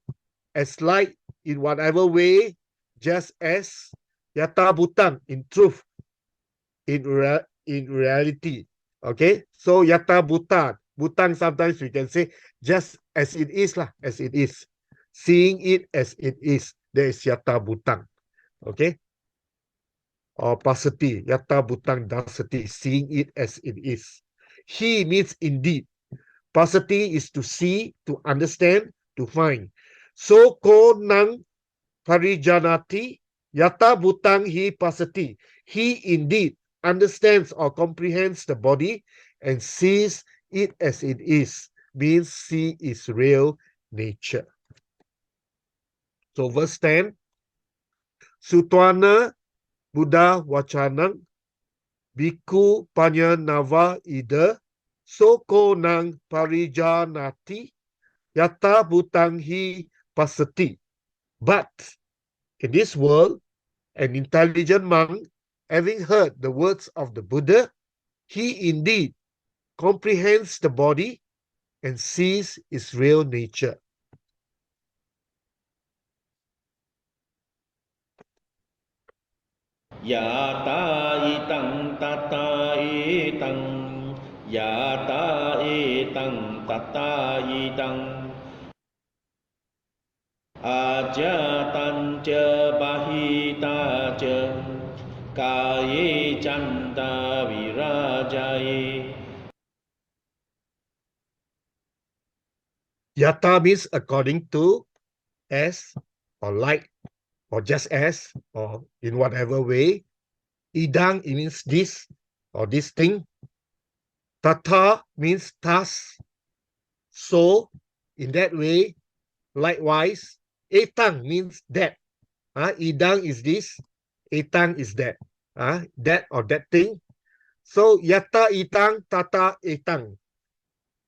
as like, in whatever way, just as. Yata Bhutang, in truth, in reality. Okay, so Yata Bhutang sometimes we can say just as it is lah, as it is. Seeing it as it is, there is Yata Bhutang. Okay, or Pasati, Yata Bhutang Dasati, seeing it as it is. He means indeed. Pasati is to see, to understand, to find. So ko nang parijanati yata bhutang hi pasati. He indeed understands or comprehends the body and sees it as it is, means see its real nature. So verse 10, Sutwana Buddha Vachanang Bhikkhu Panya Nava Ida Soko Nang Parijanati Yata Bhutang Hi Pasati. But in this world, an intelligent monk, having heard the words of the Buddha, he indeed comprehends the body and sees its real nature. Yata itang tata itang Yata itang tata itang Ajatan ca bahita ca Kaye chanta virajaye. Yata means according to, as, or like, or just as, or in whatever way. Idang, it means this, or this thing. Tata means thus. So, in that way, likewise. Etang means that. Idang is this, etang is that. That or that thing. So, yata itang, tata etang.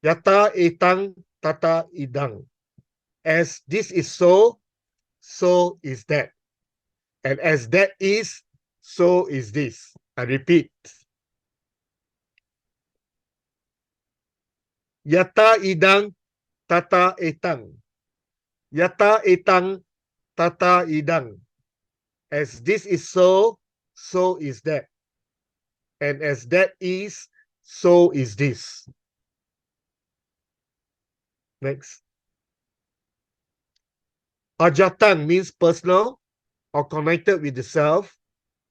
Yata etang tata idang. As this is so, so is that. And as that is, so is this. I repeat. Yata idang tata etang. Yata etang tata idang. As this is so, so is that. And as that is, so is this. Next. Ajatan means personal or connected with the self,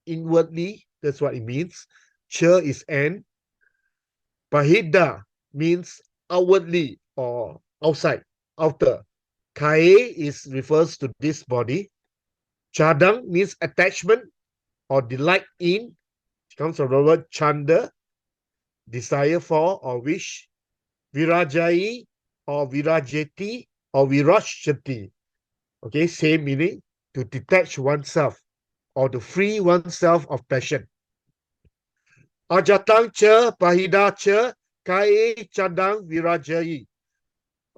inwardly. That's what it means. Cha is and. Pahida means outwardly or outside, outer. Kae is refers to this body. Chadang means attachment or delight in. It comes from the word chanda, desire for or wish. Virajai or virajeti or virashati. Okay, same meaning, to detach oneself or to free oneself of passion. Ajatang cha pahida cha kae chadang virajai.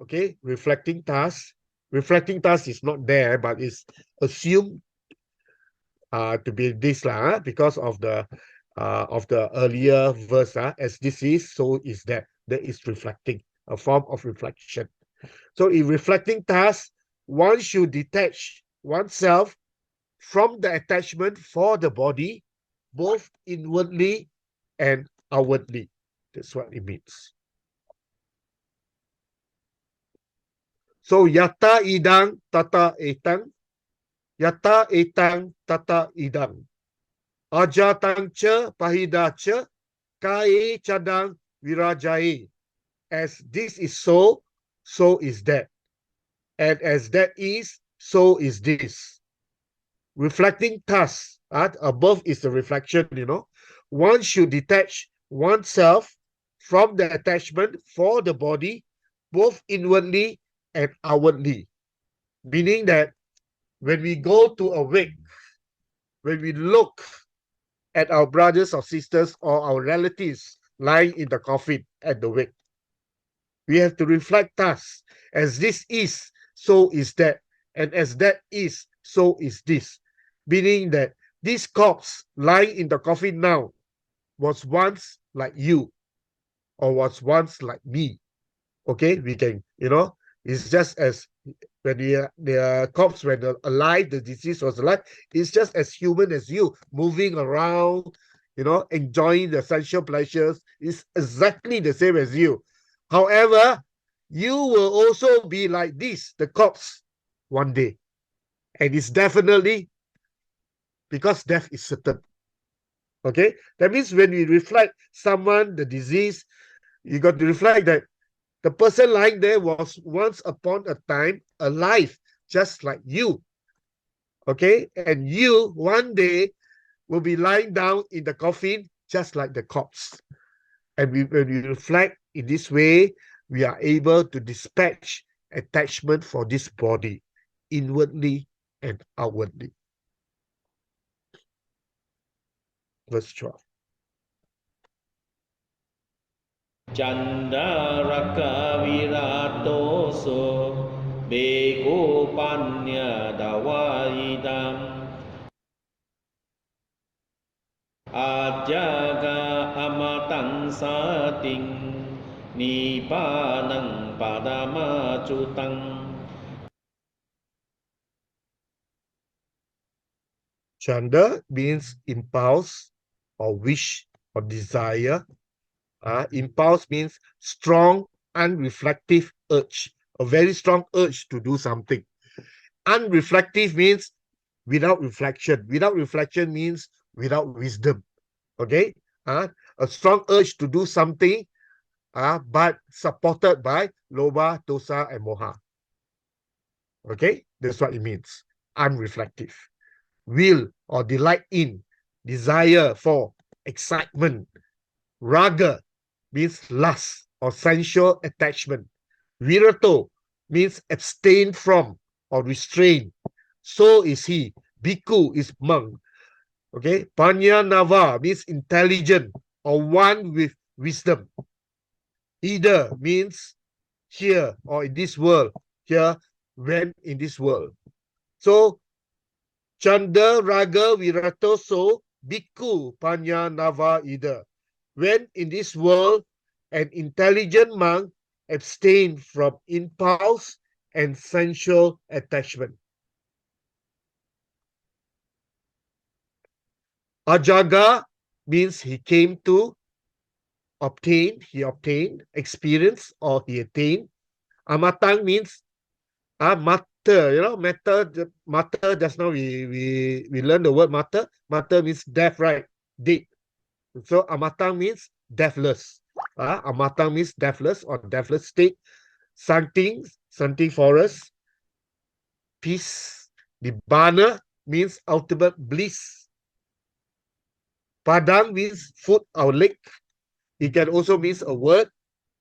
Okay, reflecting task. Reflecting task is not there, but it's assumed to be this lah, because of the earlier verse. As this is, so is that. That is reflecting, a form of reflection. So in reflecting task, one should detach oneself from the attachment for the body, both inwardly and outwardly. That's what it means. So yata idang tata etang. Yata etang tata idang. Ajatang cha pahida cha kae chadang virajai. As this is so, so is that. And as that is, so is this. Reflecting task. Above is the reflection, One should detach oneself from the attachment for the body, both inwardly and outwardly. Meaning that when we go to a wake, when we look at our brothers or sisters or our relatives lying in the coffin at the wake, we have to reflect us. As this is, so is that. And as that is, so is this. Meaning that this corpse lying in the coffin now was once like you or was once like me. Okay, we can, it's just as when the corpse, when alive, the deceased was alive, it's just as human as you, moving around, enjoying the sensual pleasures. It's exactly the same as you. However, you will also be like this, the corpse, one day. And it's definitely because death is certain. Okay? That means when we reflect someone, the disease, you got to reflect that the person lying there was once upon a time alive, just like you. Okay? And you, one day, will be lying down in the coffin, just like the corpse. And when we reflect in this way, we are able to dispatch attachment for this body, inwardly and outwardly. Verse 12. Chandaraka viratoso bego panya dawaidam ajaga amatang sating nipanang padamacutang. Chanda means impulse or wish or desire. Impulse means strong, unreflective urge, a very strong urge to do something. Unreflective means without reflection. Without reflection means without wisdom. Okay? A strong urge to do something, but supported by lobha, dosa, and moha. Okay? That's what it means. Unreflective. Will or delight in, desire for, excitement. Raga means lust or sensual attachment. Virato means abstain from or restrain. So is he. Bhikkhu is monk. Okay. Panya Nava means intelligent or one with wisdom. Either means here or in this world. Here, when in this world. So, Chanda Raga Virato So Bhikkhu Panya Nava Ida. When in this world, an intelligent monk abstain from impulse and sensual attachment. Ajaga means he came to obtain, he obtained, experience, or he attained. Amatang means matter, matter, just now we learned the word matter. Matter means death, right? Dead. So amatang means deathless. Amatang means deathless or deathless state. Something forest. Peace. Nibbana means ultimate bliss. Padang means foot or leg. It can also means a word.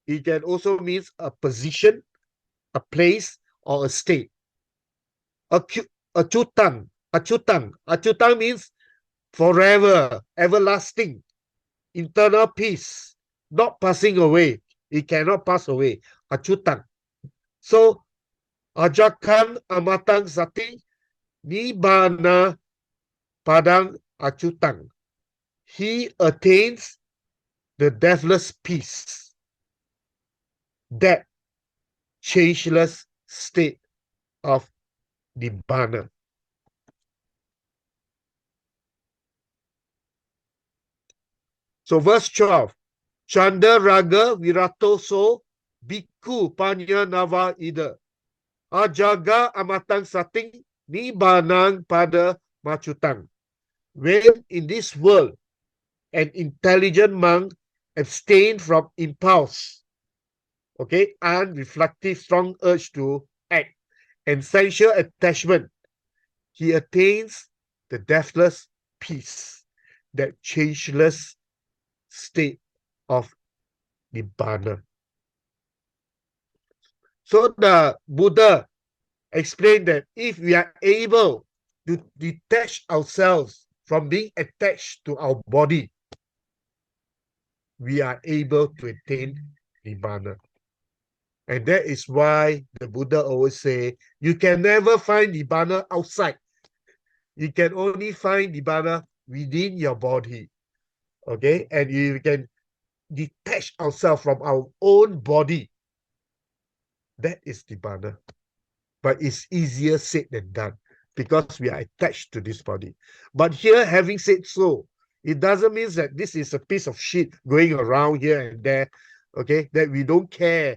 It can also means a position, a place, or a state. Achutang. Achutang means forever, everlasting, internal peace, not passing away. It cannot pass away. Achutang. So, ajakan amatang sati, nibbana padang achutang. He attains the deathless peace, that changeless state of nibbana. So verse 12, Chanda Raga Virato So Bhikkhu Panya Nava Ida. Ajaga Amatang Sating Nibbanang Pada Machutang. When in this world, an intelligent monk abstained from impulse, okay, and reflective strong urge to act, and sensual attachment, he attains the deathless peace, that changeless state of Nibbana. So the Buddha explained that if we are able to detach ourselves from being attached to our body, we are able to attain Nibbana. And that is why the Buddha always say, you can never find Nibbana outside. You can only find Nibbana within your body. Okay? And you can detach ourselves from our own body. That is Nibbana. But it's easier said than done because we are attached to this body. But here, having said so, it doesn't mean that this is a piece of shit going around here and there, okay, that we don't care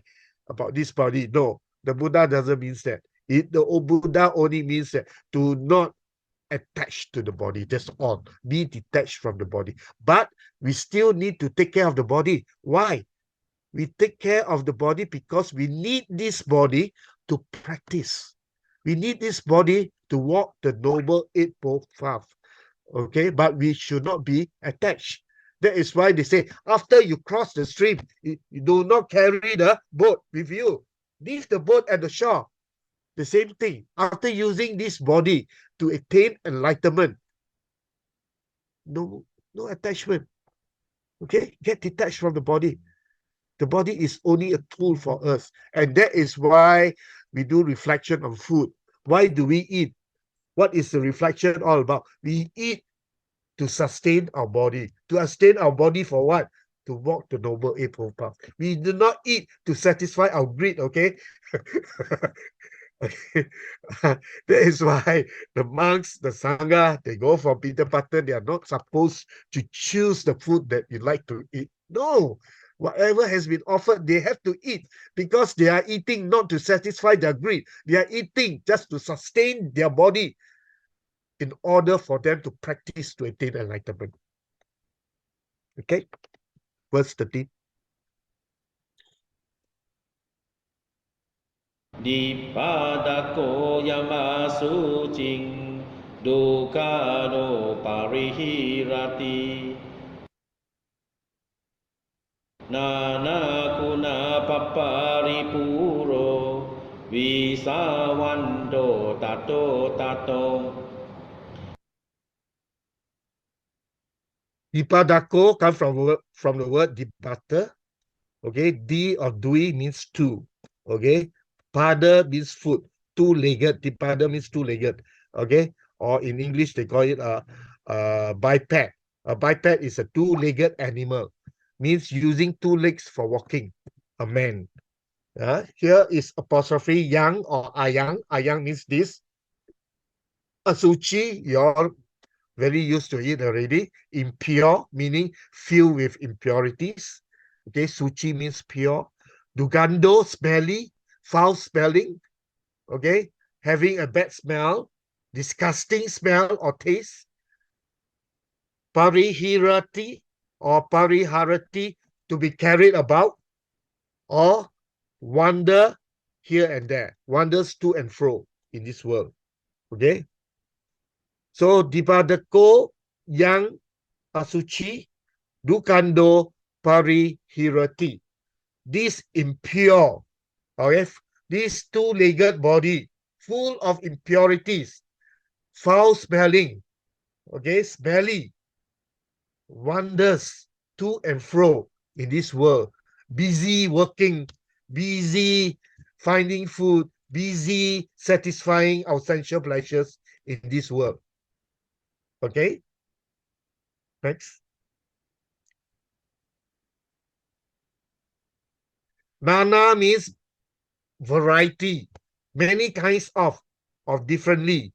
about this body. No, the Buddha doesn't mean that. The Buddha only means that to not attach to the body. That's all. Be detached from the body. But we still need to take care of the body. Why? We take care of the body because we need this body to practice. We need this body to walk the Noble Eightfold Path. Okay, but we should not be attached. That is why they say, after you cross the stream, you do not carry the boat with you. Leave the boat at the shore. The same thing. After using this body to attain enlightenment, no attachment. Okay, get detached from the body. The body is only a tool for us. And that is why we do reflection on food. Why do we eat? What is the reflection all about? We eat to sustain our body. To sustain our body for what? To walk the Noble Eightfold Path. We do not eat to satisfy our greed, okay? Okay. That is why the monks, the Sangha, they go for Peter Butter. They are not supposed to choose the food that you like to eat. No. Whatever has been offered, they have to eat because they are eating not to satisfy their greed. They are eating just to sustain their body in order for them to practice to attain enlightenment. Okay? Verse 13. Dipadako yamasu jing dukado parihirati nana kuna paparipuro visawando tato. Dipadako comes from the word dipata. Okay, D of Dui means two. Okay, Pada means foot. Two-legged. Dipada means two-legged. Okay, or in English they call it a biped. A biped is a two-legged animal. Means using two legs for walking. A man. Here is apostrophe yang or ayang. Ayang means this. Asuchi, you're very used to it already. Impure, meaning filled with impurities. Okay, suchi means pure. Dugando, smelly, foul smelling. Okay, having a bad smell, disgusting smell or taste. Parihirati or pariharati, to be carried about, or wander here and there, wanders to and fro in this world. Okay, so dipadako yang asuci, dukando parihirati. This impure, okay, this two-legged body full of impurities, foul smelling, okay, smelly, wanders to and fro in this world, busy working, busy finding food, busy satisfying our sensual pleasures in this world. Okay, next. Nana means variety, many kinds of differently.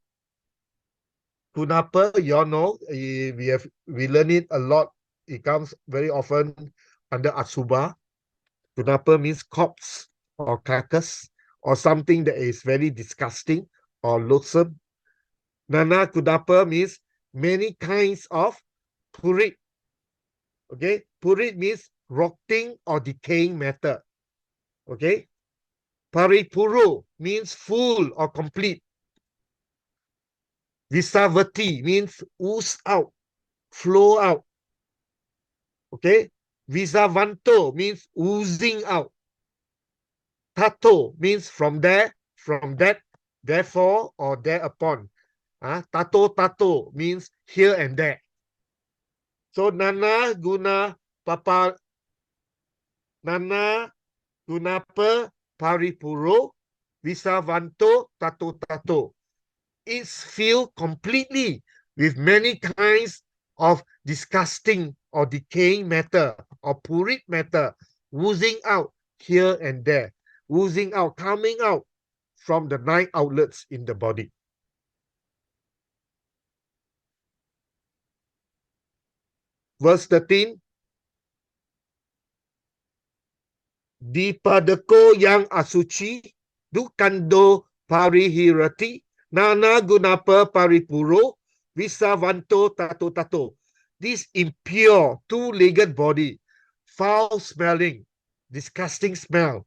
Kunapa, you all know, we learn it a lot. It comes very often under Asuba. Kunapa means corpse or carcass or something that is very disgusting or loathsome. Nana Kunapa means many kinds of purit. Okay, purit means rotting or decaying matter. Okay, paripuru means full or complete. Visavati means ooze out, flow out. Okay, Visavanto means oozing out. Tato means from there, from that, therefore, or thereupon. Tato means here and there. So nana guna papa, nana gunapa paripuro, visavanto tato. It's filled completely with many kinds of disgusting or decaying matter or purit matter oozing out here and there, oozing out, coming out from the 9 outlets in the body. Verse 13. Dipadako yang asuci, dukando parihirati, nana gunapa paripuro, visavanto tato. This impure, two-legged body, foul-smelling, disgusting smell,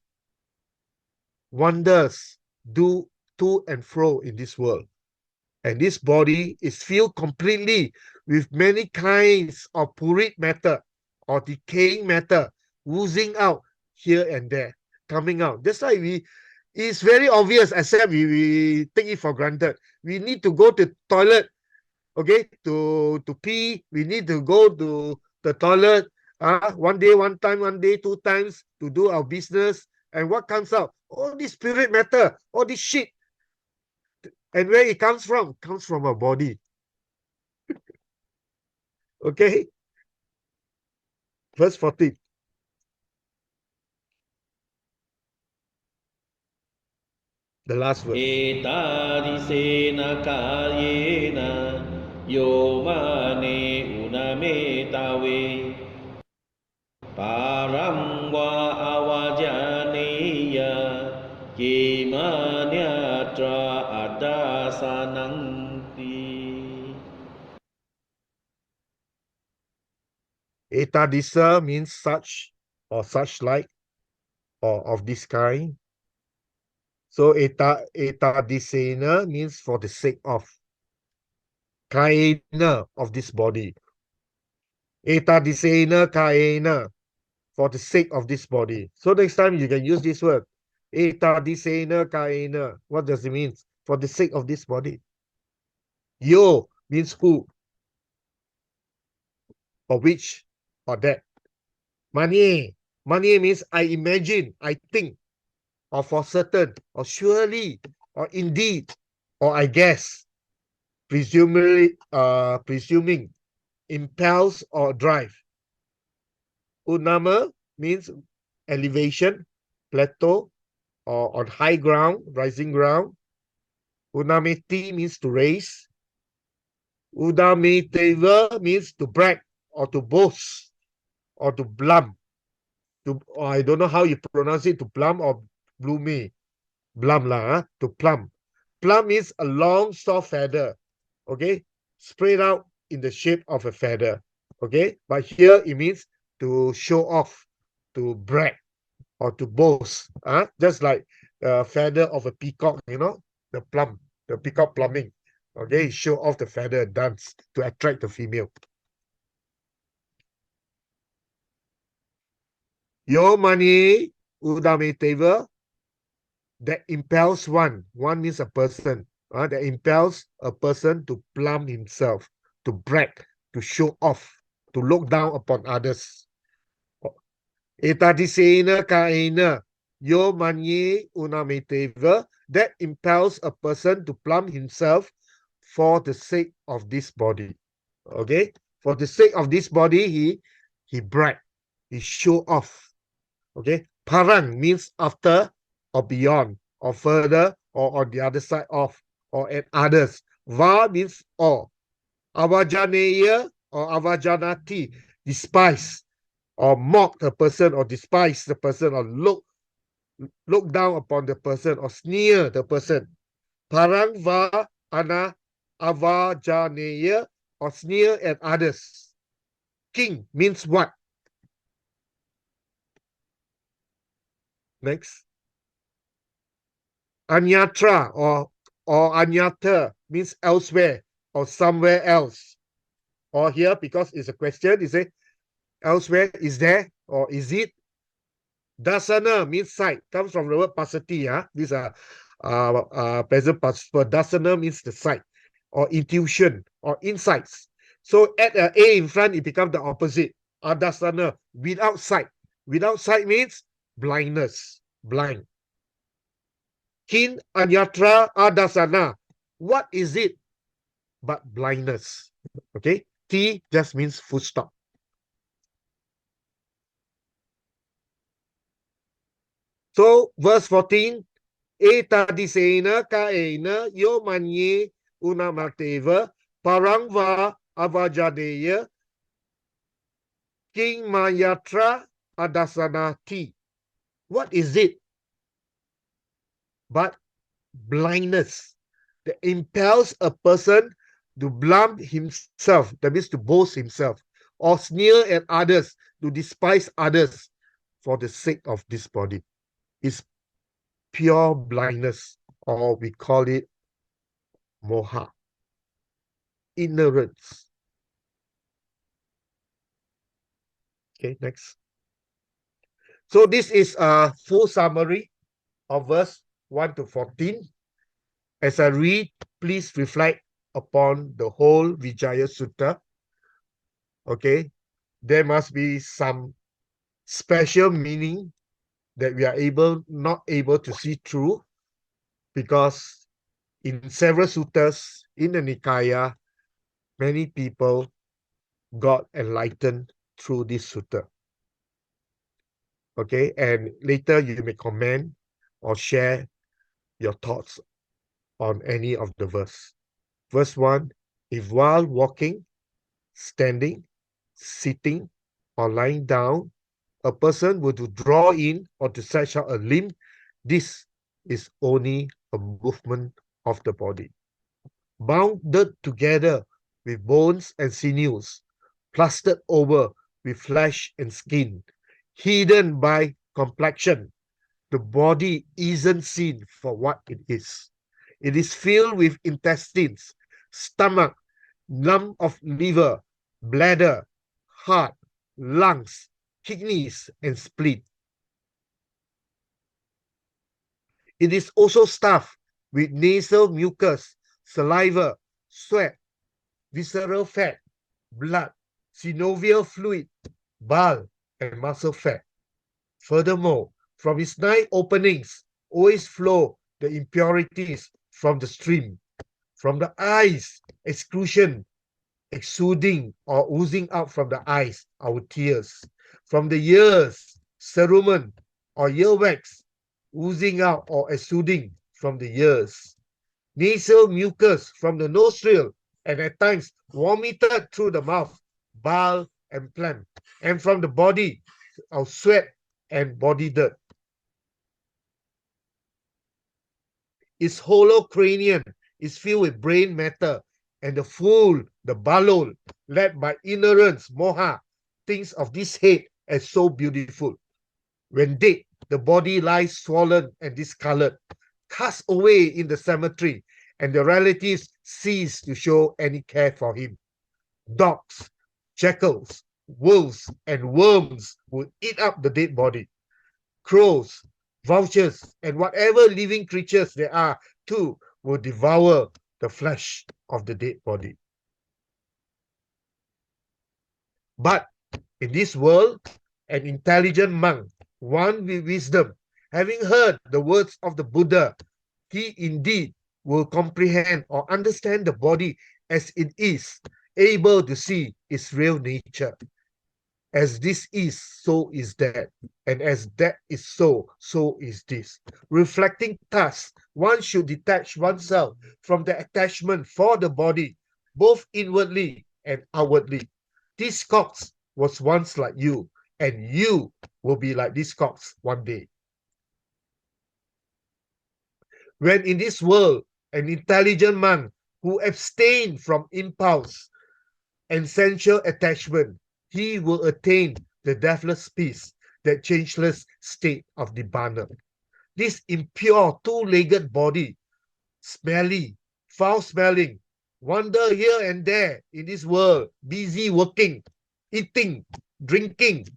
wanders, do to and fro in this world. And this body is filled completely with many kinds of purit matter or decaying matter, oozing out here and there, coming out. That's why it's very obvious, except we take it for granted. We need to go to toilet, okay, to pee. We need to go to the toilet one day, one time, one day, 2 times to do our business. And what comes out? All this spirit matter, all this shit. And where it comes from? Comes from our body. Okay? Verse 14. The last verse. Etadisena karyena yomane unametawe parangwa awajaneya kimanyatra adasananti. Etadisa means such or such like or of this kind. So etadisena means for the sake of. Kaena of this body. Etadisena kaena, for the sake of this body. So next time you can use this word. Etadisena kaena. What does it mean? For the sake of this body. Yo means who, or which, or that. Mani Manye means I imagine, I think, or for certain, or surely, or indeed, or I guess, presuming, impels or drive. Unama means elevation, plateau, or on high ground, rising ground. Unameti means to raise. Udamiteva means to brag or to boast or to blum. Or I don't know how you pronounce it, to plum or bloomy. Blum lah, huh? To plum. Plum is a long soft feather, okay, spread out in the shape of a feather, okay. But here it means to show off, to brag, or to boast, huh? Just like the feather of a peacock, the plum, the peacock plumbing, okay, show off the feather, dance to attract the female. Yo mani udameteva, that impels one. One means a person. That impels a person to plumb himself, to brag, to show off, to look down upon others. Etadisena kaena, yo manye unameteva, that impels a person to plumb himself for the sake of this body. Okay? For the sake of this body, he brag, he show off. Okay? Parang means after or beyond or further or on the other side of or at others. Va means all. Avajaneya or avajanati, despise or mock the person or despise the person or look down upon the person or sneer the person. Parang va ana avajaneya or sneer at others. King means what? Next. Anyatra or anyata means elsewhere or somewhere else. Or here, because it's a question, you say elsewhere, is there or is it? Dasana means sight, comes from the word pasati. These are present participle. Dasana means the sight or intuition or insights. So add an A in front, it becomes the opposite. Adasana, without sight. Without sight means blindness, blind. Kin anyatra adasana. What is it but blindness? Okay. T just means full stop. So verse 14. Etadisena kaena yo manye unamateva parangva avajadeya king mayatra adasanati. What is it but blindness that impels a person to blame himself, that means to boast himself, or sneer at others, to despise others for the sake of this body? It's pure blindness, or we call it moha, ignorance. Okay, next. So this is a full summary of verse 1 to 14. As I read, please reflect upon the whole Vijaya Sutta. Okay, there must be some special meaning that we are not able to see through, because in several suttas in the Nikaya, many people got enlightened through this sutta. Okay, and later you may comment or share your thoughts on any of the verse. Verse 1, if while walking, standing, sitting, or lying down, a person were to draw in or to stretch out a limb, this is only a movement of the body. Bounded together with bones and sinews, plastered over with flesh and skin, hidden by complexion, the body isn't seen for what it is. It is filled with intestines, stomach, lump of liver, bladder, heart, lungs, kidneys, and spleen. It is also stuffed with nasal mucus, saliva, sweat, visceral fat, blood, synovial fluid, bile, and muscle fat. Furthermore, from his 9 openings always flow the impurities from the stream. From the eyes, exuding or oozing out from the eyes, our tears. From the ears, cerumen or earwax, oozing out or exuding from the ears. Nasal mucus from the nostril, and at times vomited through the mouth, bile and phlegm. And from the body, our sweat and body dirt. Its hollow cranium is filled with brain matter, and the fool, the balol, led by ignorance, moha, thinks of this head as so beautiful. When dead, the body lies swollen and discolored, cast away in the cemetery, and the relatives cease to show any care for him. Dogs, jackals, wolves, and worms would eat up the dead body. Crows, vultures, and whatever living creatures there are, too, will devour the flesh of the dead body. But in this world, an intelligent monk, one with wisdom, having heard the words of the Buddha, he indeed will comprehend or understand the body as it is, able to see its real nature. As this is, so is that. And as that is so, so is this. Reflecting thus, one should detach oneself from the attachment for the body, both inwardly and outwardly. This corpse was once like you, and you will be like this corpse one day. When in this world, an intelligent monk who abstained from impulse and sensual attachment, he will attain the deathless peace, that changeless state of Nibbana. This impure two-legged body, smelly, foul-smelling, wander here and there in this world, busy working, eating, drinking.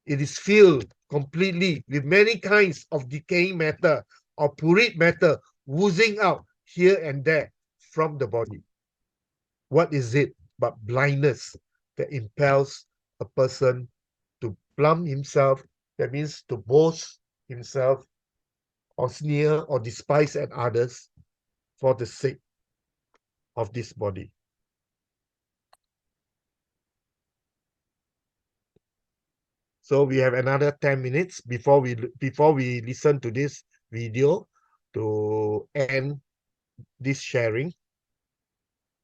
It is filled completely with many kinds of decaying matter or purit matter oozing out here and there from the body. What is it but blindness that impels a person to plumb himself, that means to boast himself or sneer or despise at others for the sake of this body? So we have another 10 minutes before we listen to this video to end this sharing.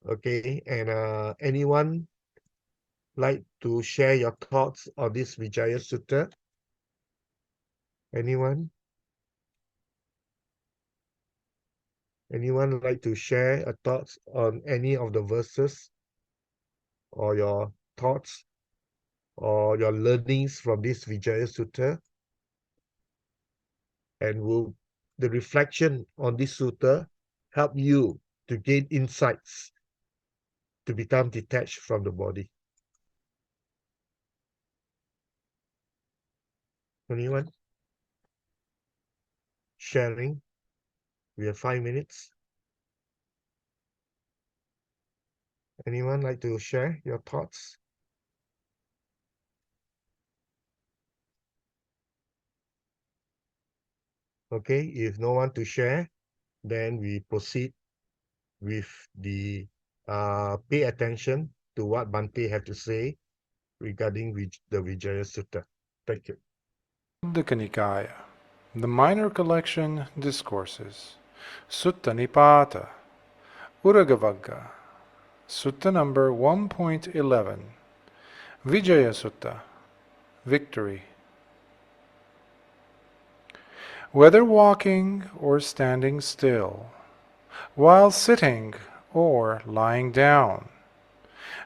Okay, and anyone like to share your thoughts on this Vijaya Sutta? Anyone? Anyone like to share your thoughts on any of the verses, or your thoughts or your learnings from this Vijaya Sutta? And will the reflection on this sutta help you to gain insights to become detached from the body? Anyone? Sharing? We have 5 minutes. Anyone like to share your thoughts? Okay, if no one to share, then we proceed with the pay attention to what Bhante have to say regarding the Vijaya Sutta. Thank you. Khuddaka Nikaya, the Minor Collection Discourses, Sutta Nipata, Uragavagga, Sutta number 1.11, Vijaya Sutta, Victory. Whether walking or standing still, while sitting or lying down,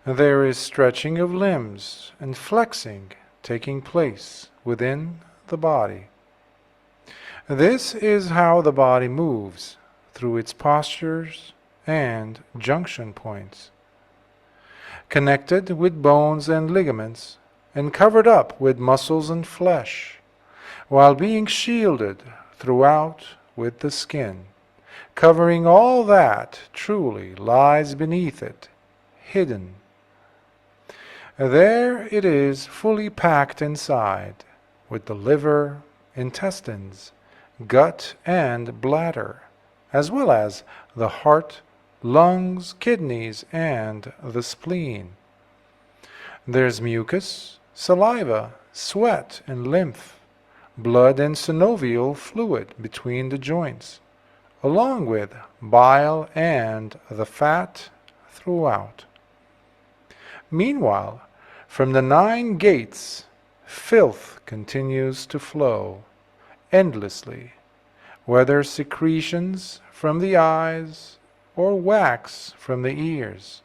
there is stretching of limbs and flexing taking place within the body. This is how the body moves through its postures and junction points, connected with bones and ligaments and covered up with muscles and flesh, while being shielded throughout with the skin, covering all that truly lies beneath it, hidden. There it is fully packed inside, with the liver, intestines, gut, and bladder, as well as the heart, lungs, kidneys, and the spleen. There's mucus, saliva, sweat, and lymph, blood and synovial fluid between the joints, along with bile and the fat throughout. Meanwhile, from the 9 gates, filth continues to flow endlessly, whether secretions from the eyes or wax from the ears,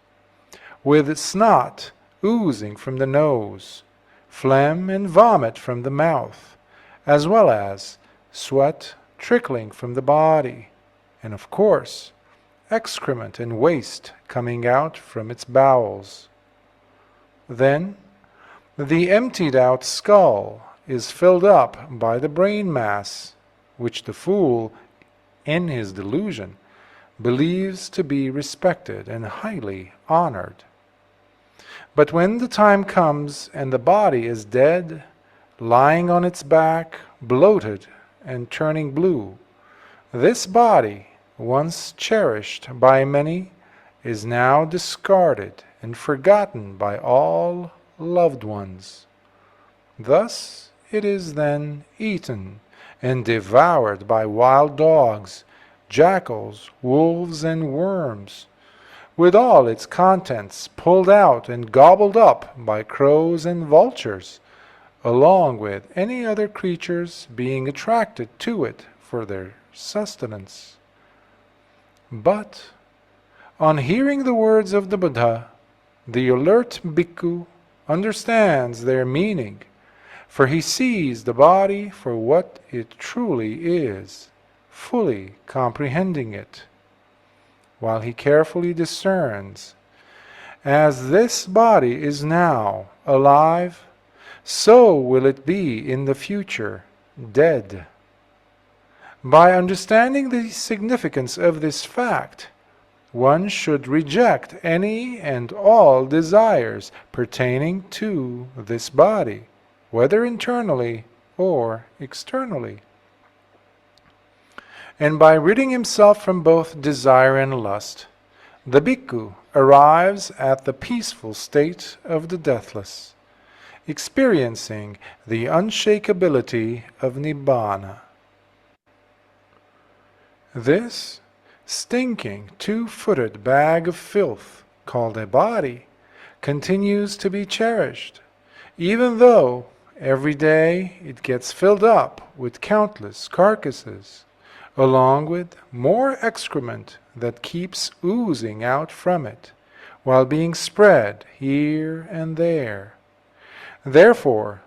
with snot oozing from the nose, phlegm and vomit from the mouth, as well as sweat trickling from the body, and of course, excrement and waste coming out from its bowels. Then, the emptied-out skull is filled up by the brain mass, which the fool, in his delusion, believes to be respected and highly honored. But when the time comes and the body is dead, lying on its back, bloated and turning blue, this body, once cherished by many, is now discarded and forgotten by all loved ones. Thus it is then eaten and devoured by wild dogs, jackals, wolves, and worms, with all its contents pulled out and gobbled up by crows and vultures, along with any other creatures being attracted to it for their sustenance. But, on hearing the words of the Buddha, the alert bhikkhu understands their meaning, for he sees the body for what it truly is, fully comprehending it, while he carefully discerns, as this body is now alive, so will it be in the future, dead. By understanding the significance of this fact, one should reject any and all desires pertaining to this body, whether internally or externally. And by ridding himself from both desire and lust, the bhikkhu arrives at the peaceful state of the deathless, experiencing the unshakability of Nibbana. This stinking 2-footed bag of filth, called a body, continues to be cherished, even though every day it gets filled up with countless carcasses, along with more excrement that keeps oozing out from it, while being spread here and there. Therefore,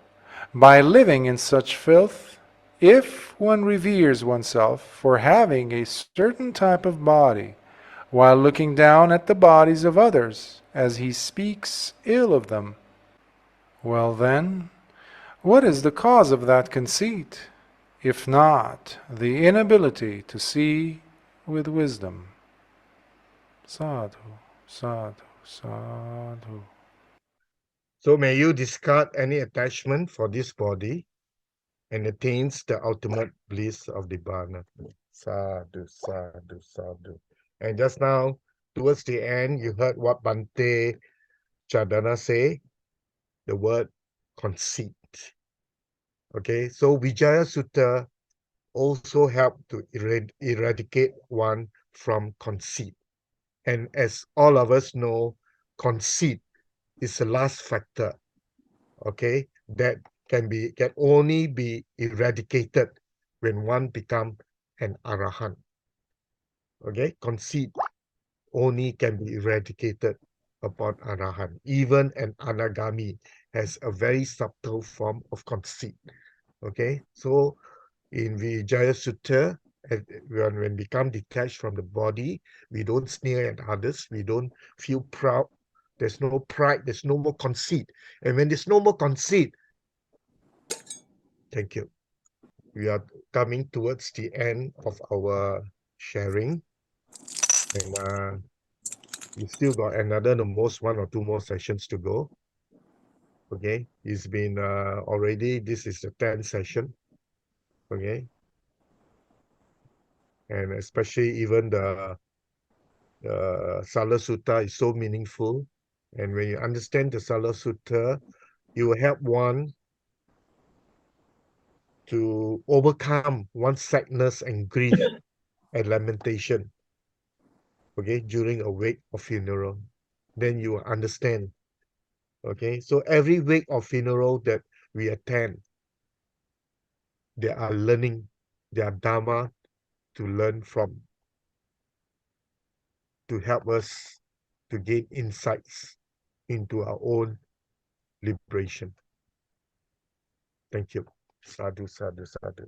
by living in such filth, if one reveres oneself for having a certain type of body, while looking down at the bodies of others as he speaks ill of them, well then, what is the cause of that conceit, if not the inability to see with wisdom? Sadhu, sadhu, sadhu. So may you discard any attachment for this body and attains the ultimate bliss of Nibbana. Sadhu, sadhu, sadhu. And just now, towards the end, you heard what Bhante Chadana say, the word conceit. Okay, so Vijaya Sutta also help to eradicate one from conceit. And as all of us know, conceit is the last factor, okay, that can only be eradicated when one become an arahant. Okay, conceit only can be eradicated upon arahant. Even an anagami has a very subtle form of conceit. Okay, so in Vijaya Sutta, when we become detached from the body, we don't sneer at others, we don't feel proud, there's no pride, there's no more conceit. And when there's no more conceit, thank you. We are coming towards the end of our sharing. And we still got another, the most 1 or 2 more sessions to go. Okay, it's been already, this is the 10th session. Okay, and especially even the Salla Sutta is so meaningful. And when you understand the Salla Sutta, you will help one to overcome one's sadness and grief and lamentation, okay, during a wake of funeral. Then you will understand. Okay, so every wake of funeral that we attend, there are learning, there are Dhamma to learn from, to help us to gain insights into our own liberation. Thank you. Sadhu, sadhu, sadhu.